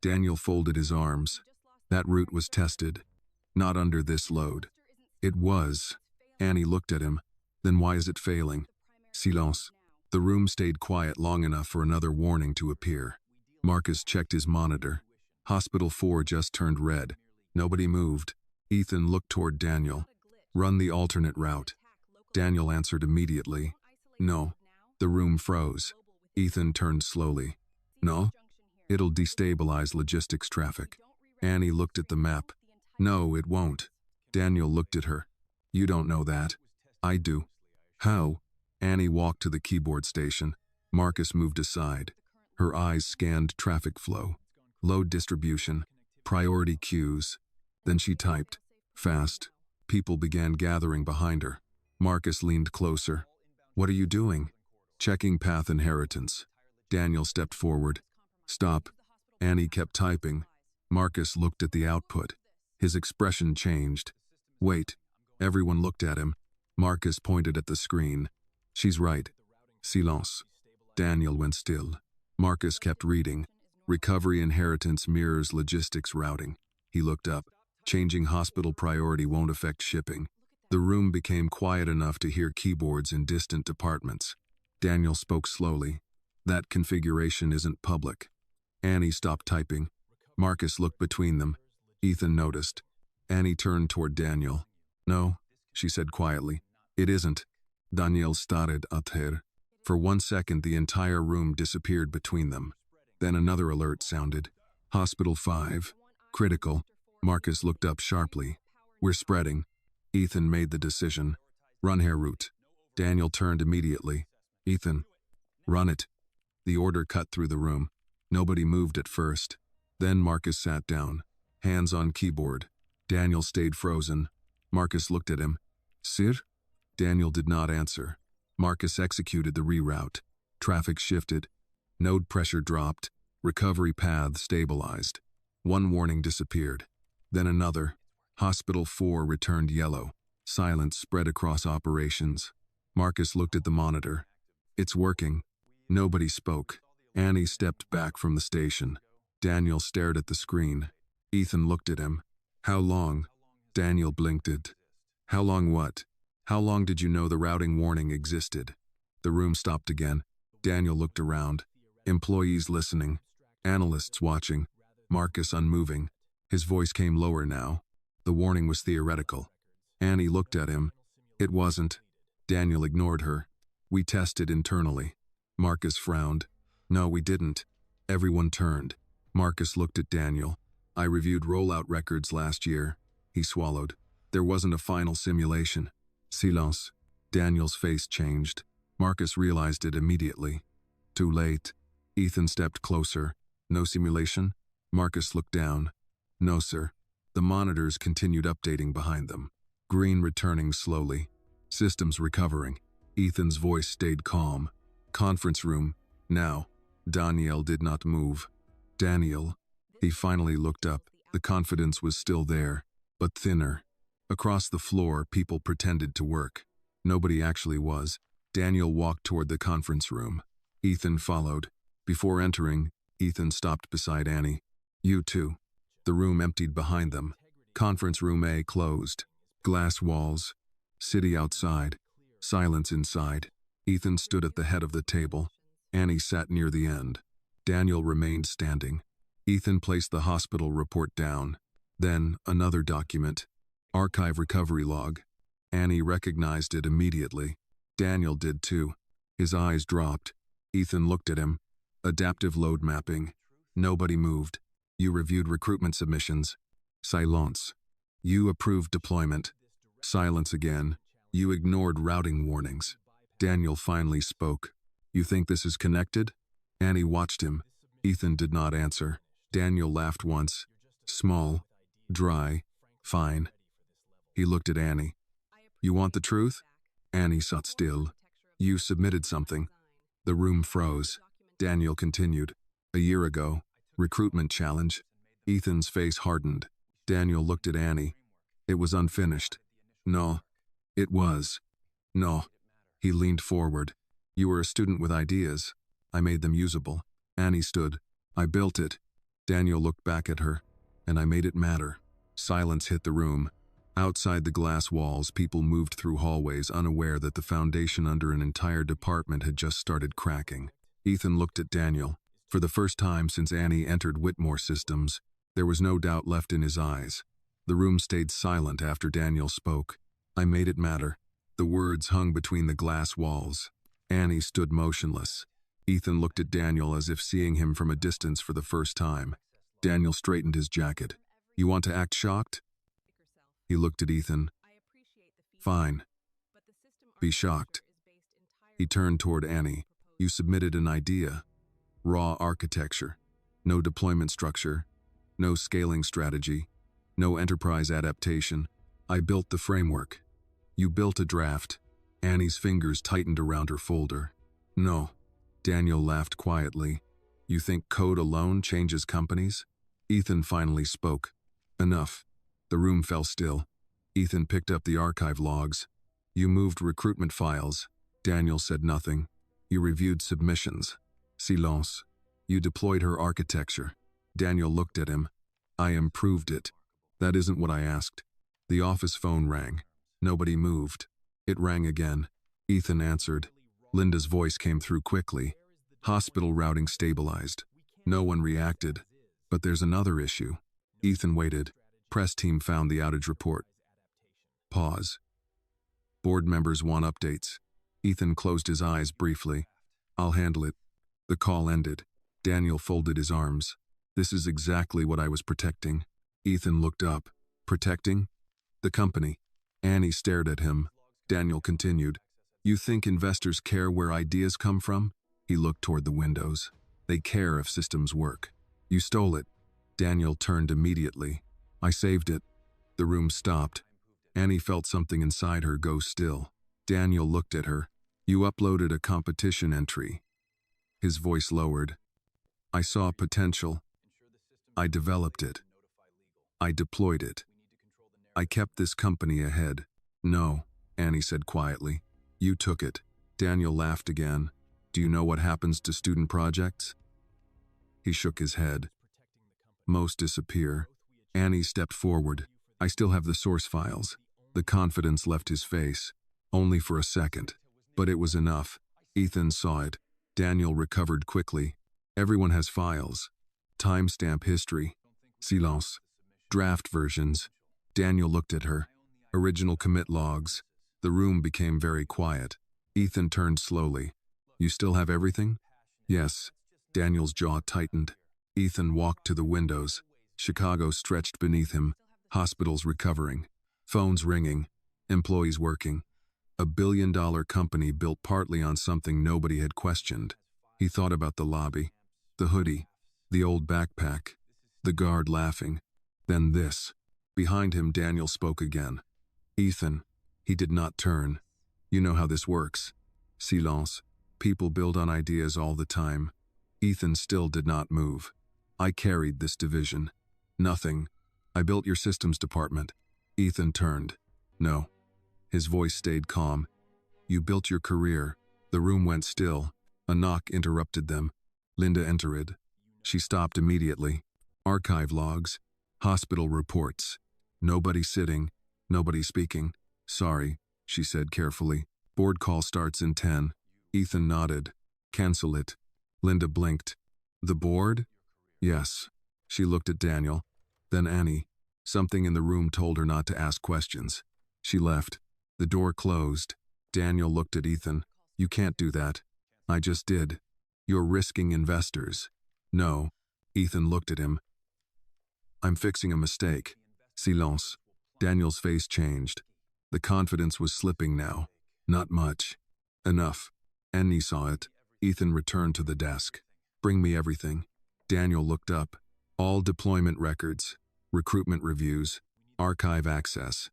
Daniel folded his arms. That route was tested. Not under this load. It was. Annie looked at him. Then why is it failing? Silence. The room stayed quiet long enough for another warning to appear. Marcus checked his monitor. Hospital 4 just turned red. Nobody moved. Ethan looked toward Daniel. Run the alternate route. Daniel answered immediately. No. The room froze. Ethan turned slowly. No? It'll destabilize logistics traffic. Annie looked at the map. No, it won't. Daniel looked at her. You don't know that. I do. How? Annie walked to the keyboard station. Marcus moved aside. Her eyes scanned traffic flow. Load distribution. Priority queues. Then she typed. Fast. People began gathering behind her. Marcus leaned closer. What are you doing? Checking path inheritance. Daniel stepped forward. Stop. Annie kept typing. Marcus looked at the output. His expression changed. Wait. Everyone looked at him. Marcus pointed at the screen. She's right. Silence. Daniel went still. Marcus kept reading. Recovery inheritance mirrors logistics routing. He looked up. Changing hospital priority won't affect shipping. The room became quiet enough to hear keyboards in distant departments. Daniel spoke slowly. That configuration isn't public. Annie stopped typing. Marcus looked between them. Ethan noticed. Annie turned toward Daniel. No, she said quietly. It isn't. Daniel stared at her. For 1 second, the entire room disappeared between them. Then another alert sounded. Hospital 5. Critical. Marcus looked up sharply. We're spreading. Ethan made the decision. Run her route. Daniel turned immediately. Ethan. Run it. The order cut through the room. Nobody moved at first. Then Marcus sat down. Hands on keyboard. Daniel stayed frozen. Marcus looked at him. Sir? Daniel did not answer. Marcus executed the reroute. Traffic shifted. Node pressure dropped. Recovery path stabilized. One warning disappeared. Then another. Hospital 4 returned yellow. Silence spread across operations. Marcus looked at the monitor. It's working. Nobody spoke. Annie stepped back from the station. Daniel stared at the screen. Ethan looked at him. How long? Daniel blinked it. How long what? How long did you know the routing warning existed? The room stopped again. Daniel looked around. Employees listening. Analysts watching. Marcus unmoving. His voice came lower now. The warning was theoretical. Annie looked at him. It wasn't. Daniel ignored her. We tested internally. Marcus frowned. No, we didn't. Everyone turned. Marcus looked at Daniel. I reviewed rollout records last year. He swallowed. There wasn't a final simulation. Silence. Daniel's face changed. Marcus realized it immediately. Too late. Ethan stepped closer. No simulation? Marcus looked down. No, sir. The monitors continued updating behind them. Green returning slowly. Systems recovering. Ethan's voice stayed calm. Conference room. Now. Daniel did not move. Daniel. He finally looked up. The confidence was still there, but thinner. Across the floor, people pretended to work. Nobody actually was. Daniel walked toward the conference room. Ethan followed. Before entering, Ethan stopped beside Annie. You too. The room emptied behind them. Conference room A closed. Glass walls. City outside. Silence inside. Ethan stood at the head of the table. Annie sat near the end. Daniel remained standing. Ethan placed the hospital report down. Then, another document. Archive recovery log. Annie recognized it immediately. Daniel did too. His eyes dropped. Ethan looked at him. Adaptive load mapping. Nobody moved. You reviewed recruitment submissions. Silence. You approved deployment. Silence again. You ignored routing warnings. Daniel finally spoke. You think this is connected? Annie watched him. Ethan did not answer. Daniel laughed once. Small. Dry. Fine. He looked at Annie. You want the truth? Annie sat still. You submitted something. The room froze. Daniel continued. A year ago. Recruitment challenge. Ethan's face hardened. Daniel looked at Annie. It was unfinished. No. It was. No. He leaned forward. You were a student with ideas. I made them usable. Annie stood. I built it. Daniel looked back at her. And I made it matter. Silence hit the room. Outside the glass walls, people moved through hallways, unaware that the foundation under an entire department had just started cracking. Ethan looked at Daniel. For the first time since Annie entered Whitmore Systems, there was no doubt left in his eyes. The room stayed silent after Daniel spoke. I made it matter. The words hung between the glass walls. Annie stood motionless. Ethan looked at Daniel as if seeing him from a distance for the first time. Daniel straightened his jacket. You want to act shocked? He looked at Ethan. Fine. Be shocked. He turned toward Annie. You submitted an idea. Raw architecture. No deployment structure. No scaling strategy. No enterprise adaptation. I built the framework. You built a draft. Annie's fingers tightened around her folder. No. Daniel laughed quietly. You think code alone changes companies? Ethan finally spoke. Enough. The room fell still. Ethan picked up the archive logs. You moved recruitment files. Daniel said nothing. You reviewed submissions. Silence. You deployed her architecture. Daniel looked at him. I improved it. That isn't what I asked. The office phone rang. Nobody moved. It rang again. Ethan answered. Linda's voice came through quickly. Hospital routing stabilized. No one reacted. But there's another issue. Ethan waited. Press team found the outage report. Pause. Board members want updates. Ethan closed his eyes briefly. I'll handle it. The call ended. Daniel folded his arms. This is exactly what I was protecting. Ethan looked up. Protecting? The company. Annie stared at him. Daniel continued. You think investors care where ideas come from? He looked toward the windows. They care if systems work. You stole it. Daniel turned immediately. I saved it. The room stopped. Annie felt something inside her go still. Daniel looked at her. You uploaded a competition entry. His voice lowered. I saw potential. I developed it. I deployed it. I kept this company ahead. No, Annie said quietly. You took it. Daniel laughed again. Do you know what happens to student projects? He shook his head. Most disappear. Annie stepped forward. I still have the source files. The confidence left his face. Only for a second. But it was enough. Ethan saw it. Daniel recovered quickly. Everyone has files. Timestamp history. Silence. Draft versions. Daniel looked at her. Original commit logs. The room became very quiet. Ethan turned slowly. You still have everything? Yes. Daniel's jaw tightened. Ethan walked to the windows. Chicago stretched beneath him. Hospitals recovering. Phones ringing. Employees working. A billion-dollar company built partly on something nobody had questioned. He thought about the lobby. The hoodie. The old backpack. The guard laughing. Then this. Behind him, Daniel spoke again. Ethan. He did not turn. You know how this works. Silence. People build on ideas all the time. Ethan still did not move. I carried this division. Nothing. I built your systems department. Ethan turned. No. His voice stayed calm. You built your career. The room went still. A knock interrupted them. Linda entered. She stopped immediately. Archive logs. Hospital reports. Nobody sitting. Nobody speaking. Sorry, she said carefully. Board call starts in 10. Ethan nodded. Cancel it. Linda blinked. The board? Yes. She looked at Daniel. Then Annie. Something in the room told her not to ask questions. She left. The door closed. Daniel looked at Ethan. You can't do that. I just did. You're risking investors. No. Ethan looked at him. I'm fixing a mistake. Silence. Daniel's face changed. The confidence was slipping now. Not much. Enough. Annie saw it. Ethan returned to the desk. Bring me everything. Daniel looked up. All deployment records, recruitment reviews, archive access.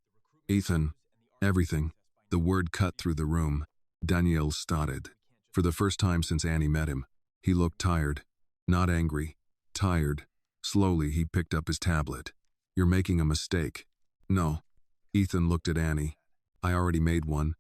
Ethan. Everything. The word cut through the room. Daniel started. For the first time since Annie met him, he looked tired. Not angry. Tired. Slowly he picked up his tablet. You're making a mistake. No. Ethan looked at Annie. I already made one.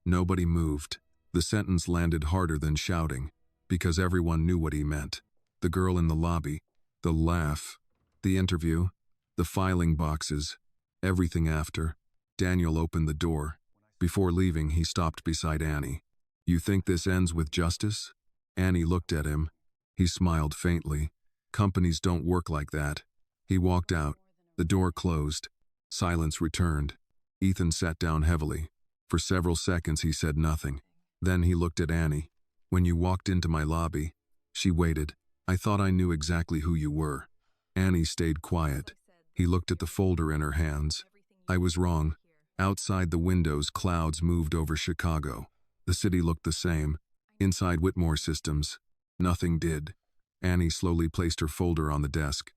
Nobody moved. The sentence landed harder than shouting, because everyone knew what he meant. The girl in the lobby, the laugh, the interview, the filing boxes, everything after. Daniel opened the door. Before leaving, he stopped beside Annie. You think this ends with justice? Annie looked at him. He smiled faintly. Companies don't work like that. He walked out. The door closed. Silence returned. Ethan sat down heavily. For several seconds he said nothing. Then he looked at Annie. When you walked into my lobby, she waited. I thought I knew exactly who you were. Annie stayed quiet. He looked at the folder in her hands. I was wrong. Outside the windows, clouds moved over Chicago. The city looked the same. Inside Whitmore Systems, nothing did. Annie slowly placed her folder on the desk.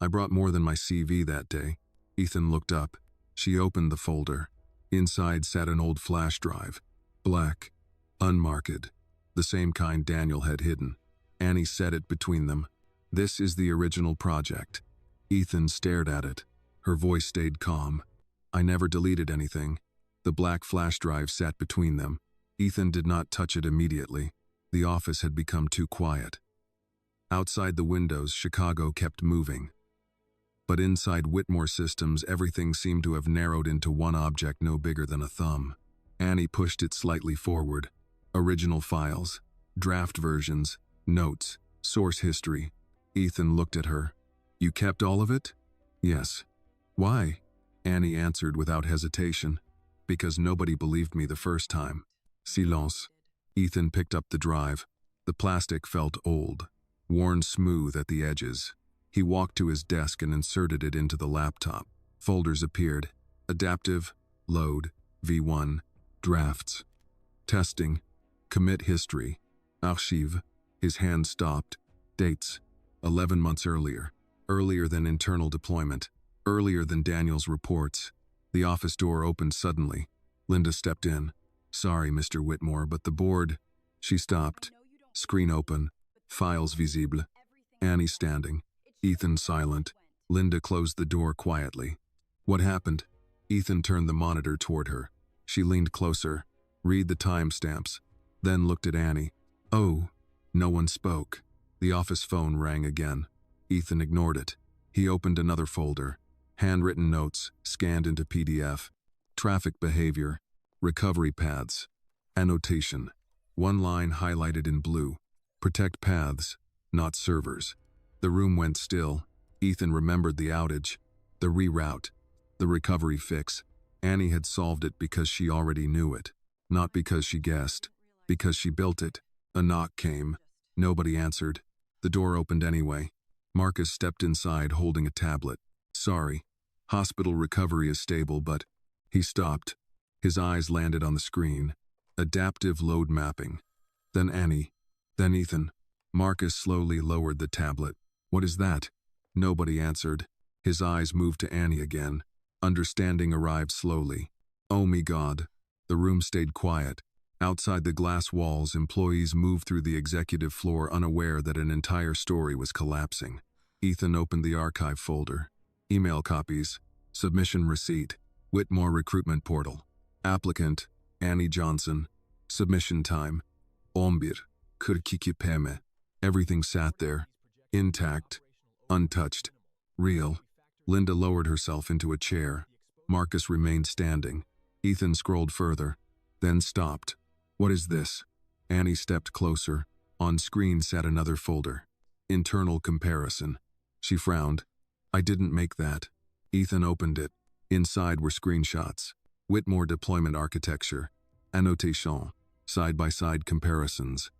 I brought more than my CV that day. Ethan looked up. She opened the folder. Inside sat an old flash drive. Black. Unmarked. The same kind Daniel had hidden. Annie set it between them. This is the original project. Ethan stared at it. Her voice stayed calm. I never deleted anything. The black flash drive sat between them. Ethan did not touch it immediately. The office had become too quiet. Outside the windows, Chicago kept moving. But inside Whitmore Systems, everything seemed to have narrowed into one object no bigger than a thumb. Annie pushed it slightly forward. Original files, draft versions, notes, source history. Ethan looked at her. You kept all of it? Yes. Why? Annie answered without hesitation. Because nobody believed me the first time. Silence. Ethan picked up the drive. The plastic felt old, worn smooth at the edges. He walked to his desk and inserted it into the laptop. Folders appeared. Adaptive, load, V1, drafts. Testing, commit history, archive. His hand stopped. Dates, 11 months earlier. Earlier than internal deployment. Earlier than Daniel's reports. The office door opened suddenly. Linda stepped in. Sorry, Mr. Whitmore, but the board... She stopped. Screen open. Files visible. Annie standing. Ethan silent. Linda closed the door quietly. What happened? Ethan turned the monitor toward her. She leaned closer. Read the timestamps. Then looked at Annie. Oh. No one spoke. The office phone rang again. Ethan ignored it. He opened another folder. Handwritten notes, scanned into PDF. Traffic behavior. Recovery paths. Annotation. One line highlighted in blue. Protect paths, not servers. The room went still. Ethan remembered the outage, the reroute, the recovery fix. Annie had solved it because she already knew it. Not because she guessed. Because she built it. A knock came. Nobody answered. The door opened anyway. Marcus stepped inside holding a tablet. Sorry. Hospital recovery is stable, but... He stopped. His eyes landed on the screen. Adaptive load mapping. Then Annie. Then Ethan. Marcus slowly lowered the tablet. What is that? Nobody answered. His eyes moved to Annie again. Understanding arrived slowly. Oh my God. The room stayed quiet. Outside the glass walls, employees moved through the executive floor unaware that an entire story was collapsing. Ethan opened the archive folder. Email copies. Submission receipt. Whitmore recruitment portal. Applicant, Annie Johnson. Submission time. 11:45 PM. Everything sat there. Intact. Untouched. Real. Linda lowered herself into a chair. Marcus remained standing. Ethan scrolled further. Then stopped. What is this? Annie stepped closer. On screen sat another folder. Internal comparison. She frowned. I didn't make that. Ethan opened it. Inside were screenshots. Whitmore deployment architecture. Annotation. Side-by-side comparisons.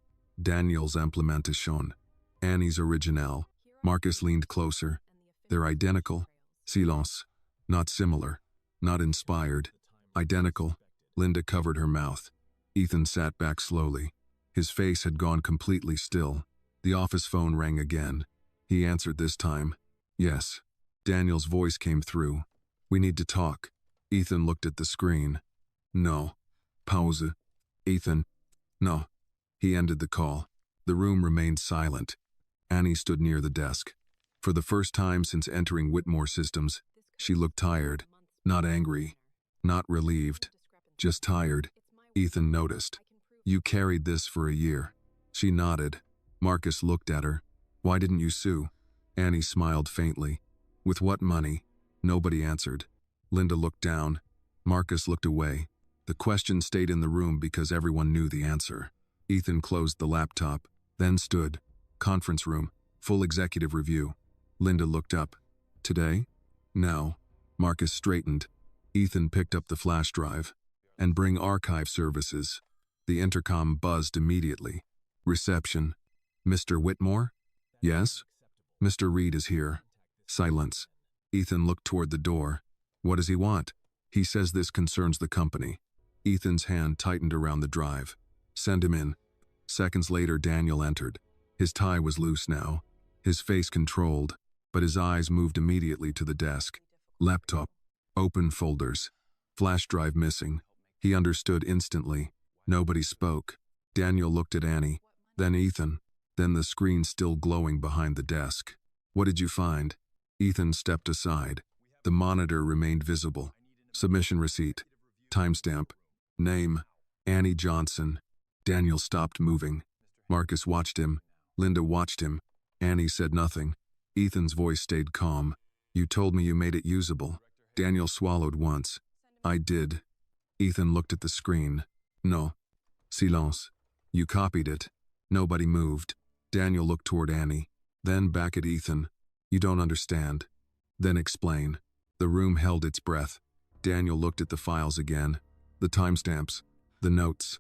Daniel's implementation. Annie's original. Marcus leaned closer. They're identical. Silence. Not similar. Not inspired. Identical. Linda covered her mouth. Ethan sat back slowly. His face had gone completely still. The office phone rang again. He answered this time. Yes. Daniel's voice came through. We need to talk. Ethan looked at the screen. No. Pause. Ethan. No. He ended the call. The room remained silent. Annie stood near the desk. For the first time since entering Whitmore Systems, she looked tired. Not angry. Not relieved. Just tired. Ethan noticed. You carried this for a year. She nodded. Marcus looked at her. Why didn't you sue? Annie smiled faintly. With what money? Nobody answered. Linda looked down. Marcus looked away. The question stayed in the room because everyone knew the answer. Ethan closed the laptop, then stood. Conference room, full executive review. Linda looked up. Today? No. Marcus straightened. Ethan picked up the flash drive. And bring archive services. The intercom buzzed immediately. Reception. Mr. Whitmore? Yes? Mr. Reed is here. Silence. Ethan looked toward the door. What does he want? He says this concerns the company. Ethan's hand tightened around the drive. Send him in. Seconds later, Daniel entered. His tie was loose now. His face controlled, but his eyes moved immediately to the desk. Laptop. Open folders. Flash drive missing. He understood instantly. Nobody spoke. Daniel looked at Annie, then Ethan, then the screen still glowing behind the desk. What did you find? Ethan stepped aside. The monitor remained visible. Submission receipt. Timestamp. Name. Annie Johnson. Daniel stopped moving. Marcus watched him. Linda watched him. Annie said nothing. Ethan's voice stayed calm. You told me you made it usable. Daniel swallowed once. I did. Ethan looked at the screen. No. Silence. You copied it. Nobody moved. Daniel looked toward Annie, then back at Ethan. You don't understand. Then explain. The room held its breath. Daniel looked at the files again. The timestamps. The notes.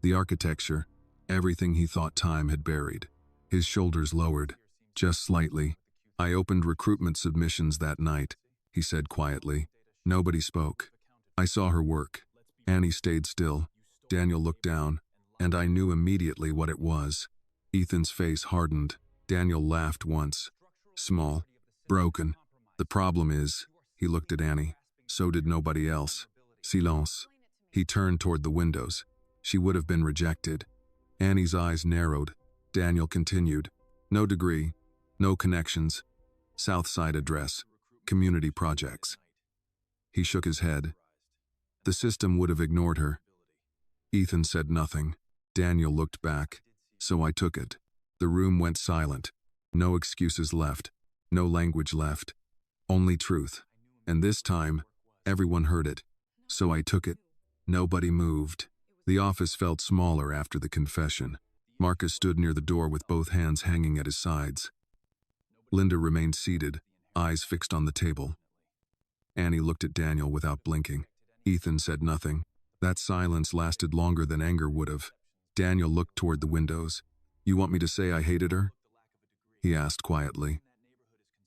The architecture. Everything he thought time had buried. His shoulders lowered. Just slightly. I opened recruitment submissions that night, he said quietly. Nobody spoke. I saw her work. Annie stayed still. Daniel looked down, and I knew immediately what it was. Ethan's face hardened. Daniel laughed once. Small. Broken. The problem is, he looked at Annie. So did nobody else. Silence. He turned toward the windows. She would have been rejected. Annie's eyes narrowed. Daniel continued. No degree. No connections. South Side address. Community projects. He shook his head. The system would have ignored her. Ethan said nothing. Daniel looked back. So I took it. The room went silent. No excuses left. No language left. Only truth. And this time, everyone heard it. So I took it. Nobody moved. The office felt smaller after the confession. Marcus stood near the door with both hands hanging at his sides. Linda remained seated, eyes fixed on the table. Annie looked at Daniel without blinking. Ethan said nothing. That silence lasted longer than anger would have. Daniel looked toward the windows. You want me to say I hated her? He asked quietly.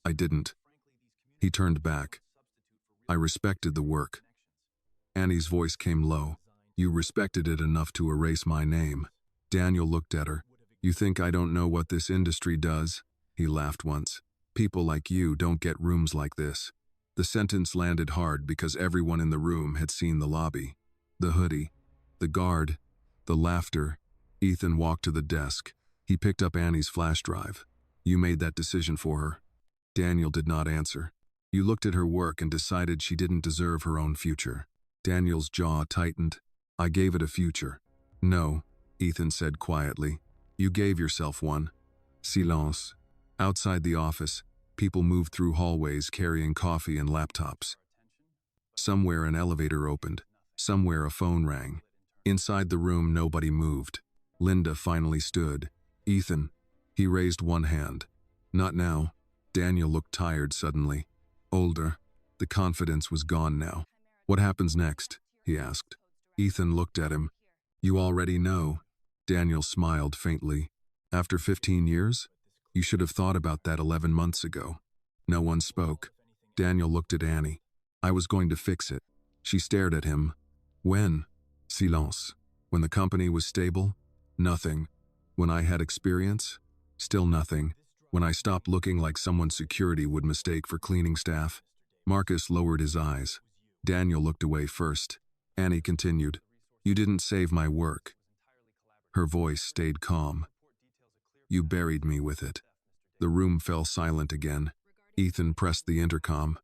I didn't. He turned back. I respected the work. Annie's voice came low. You respected it enough to erase my name. Daniel looked at her. You think I don't know what this industry does? He laughed once. People like you don't get rooms like this. The sentence landed hard because everyone in the room had seen the lobby. The hoodie. The guard. The laughter. Ethan walked to the desk. He picked up Annie's flash drive. You made that decision for her. Daniel did not answer. You looked at her work and decided she didn't deserve her own future. Daniel's jaw tightened. I gave it a future. No, Ethan said quietly. You gave yourself one. Silence. Outside the office, people moved through hallways carrying coffee and laptops. Somewhere an elevator opened. Somewhere a phone rang. Inside the room, nobody moved. Linda finally stood. Ethan. He raised one hand. Not now. Daniel looked tired suddenly. Older. The confidence was gone now. What happens next? He asked. Ethan looked at him. You already know. Daniel smiled faintly. After 15 years? You should have thought about that 11 months ago. No one spoke. Daniel looked at Annie. I was going to fix it. She stared at him. When? Silence. When the company was stable? Nothing. When I had experience? Still nothing. When I stopped looking like someone security would mistake for cleaning staff? Marcus lowered his eyes. Daniel looked away first. Annie continued. You didn't save my work. Her voice stayed calm. You buried me with it. The room fell silent again. Ethan pressed the intercom.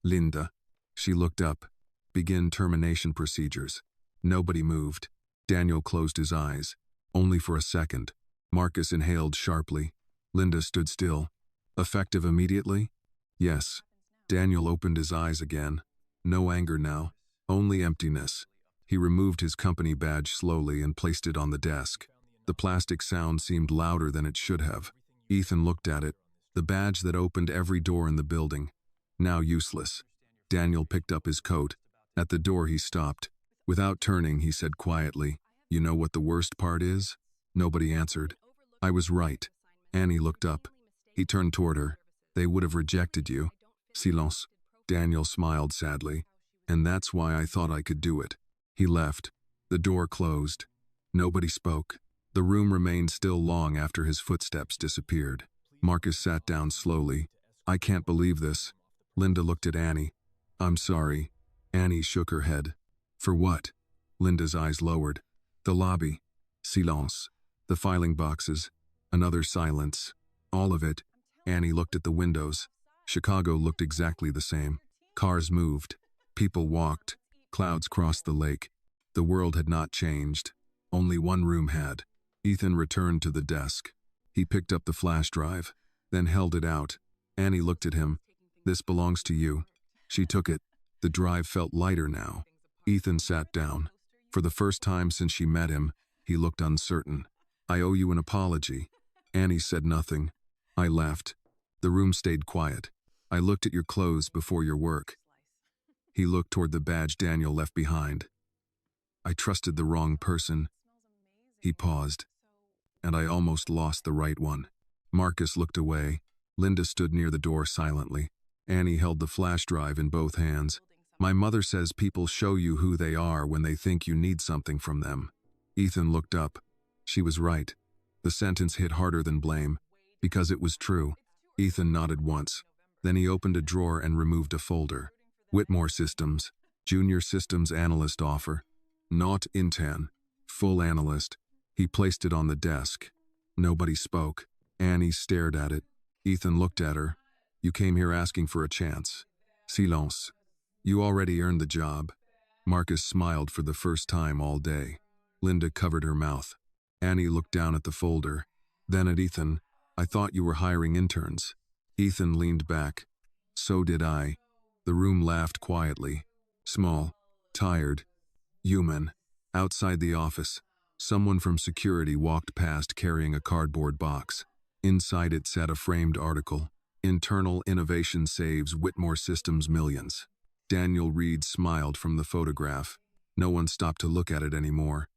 Linda. She looked up. Begin termination procedures. Nobody moved. Daniel closed his eyes. Only for a second. Marcus inhaled sharply. Linda stood still. Effective immediately? Yes. Daniel opened his eyes again. No anger now. Only emptiness. He removed his company badge slowly and placed it on the desk. The plastic sound seemed louder than it should have. Ethan looked at it. The badge that opened every door in the building. Now useless. Daniel picked up his coat. At the door he stopped. Without turning, he said quietly, You know what the worst part is? Nobody answered. I was right. Annie looked up. He turned toward her. They would have rejected you. Silence. Daniel smiled sadly. And that's why I thought I could do it. He left. The door closed. Nobody spoke. The room remained still long after his footsteps disappeared. Marcus sat down slowly. I can't believe this. Linda looked at Annie. I'm sorry. Annie shook her head. For what? Linda's eyes lowered. The lobby. Silence. The filing boxes. Another silence. All of it. Annie looked at the windows. Chicago looked exactly the same. Cars moved. People walked. Clouds crossed the lake. The world had not changed. Only one room had. Ethan returned to the desk. He picked up the flash drive, then held it out. Annie looked at him. This belongs to you. She took it. The drive felt lighter now. Ethan sat down. For the first time since she met him, he looked uncertain. I owe you an apology. Annie said nothing. I left. The room stayed quiet. I looked at your clothes before your work. He looked toward the badge Daniel left behind. I trusted the wrong person. He paused. And I almost lost the right one. Marcus looked away. Linda stood near the door silently. Annie held the flash drive in both hands. My mother says people show you who they are when they think you need something from them. Ethan looked up. She was right. The sentence hit harder than blame. Because it was true. Ethan nodded once. Then he opened a drawer and removed a folder. Whitmore Systems. Junior Systems Analyst offer. Not intern. Full analyst. He placed it on the desk. Nobody spoke. Annie stared at it. Ethan looked at her. You came here asking for a chance. Silence. You already earned the job. Marcus smiled for the first time all day. Linda covered her mouth. Annie looked down at the folder. Then at Ethan. I thought you were hiring interns. Ethan leaned back. So did I. The room laughed quietly. Small. Tired. Human. Outside the office. Someone from security walked past carrying a cardboard box. Inside it sat a framed article. Internal innovation saves Whitmore Systems millions. Daniel Reed smiled from the photograph. No one stopped to look at it anymore.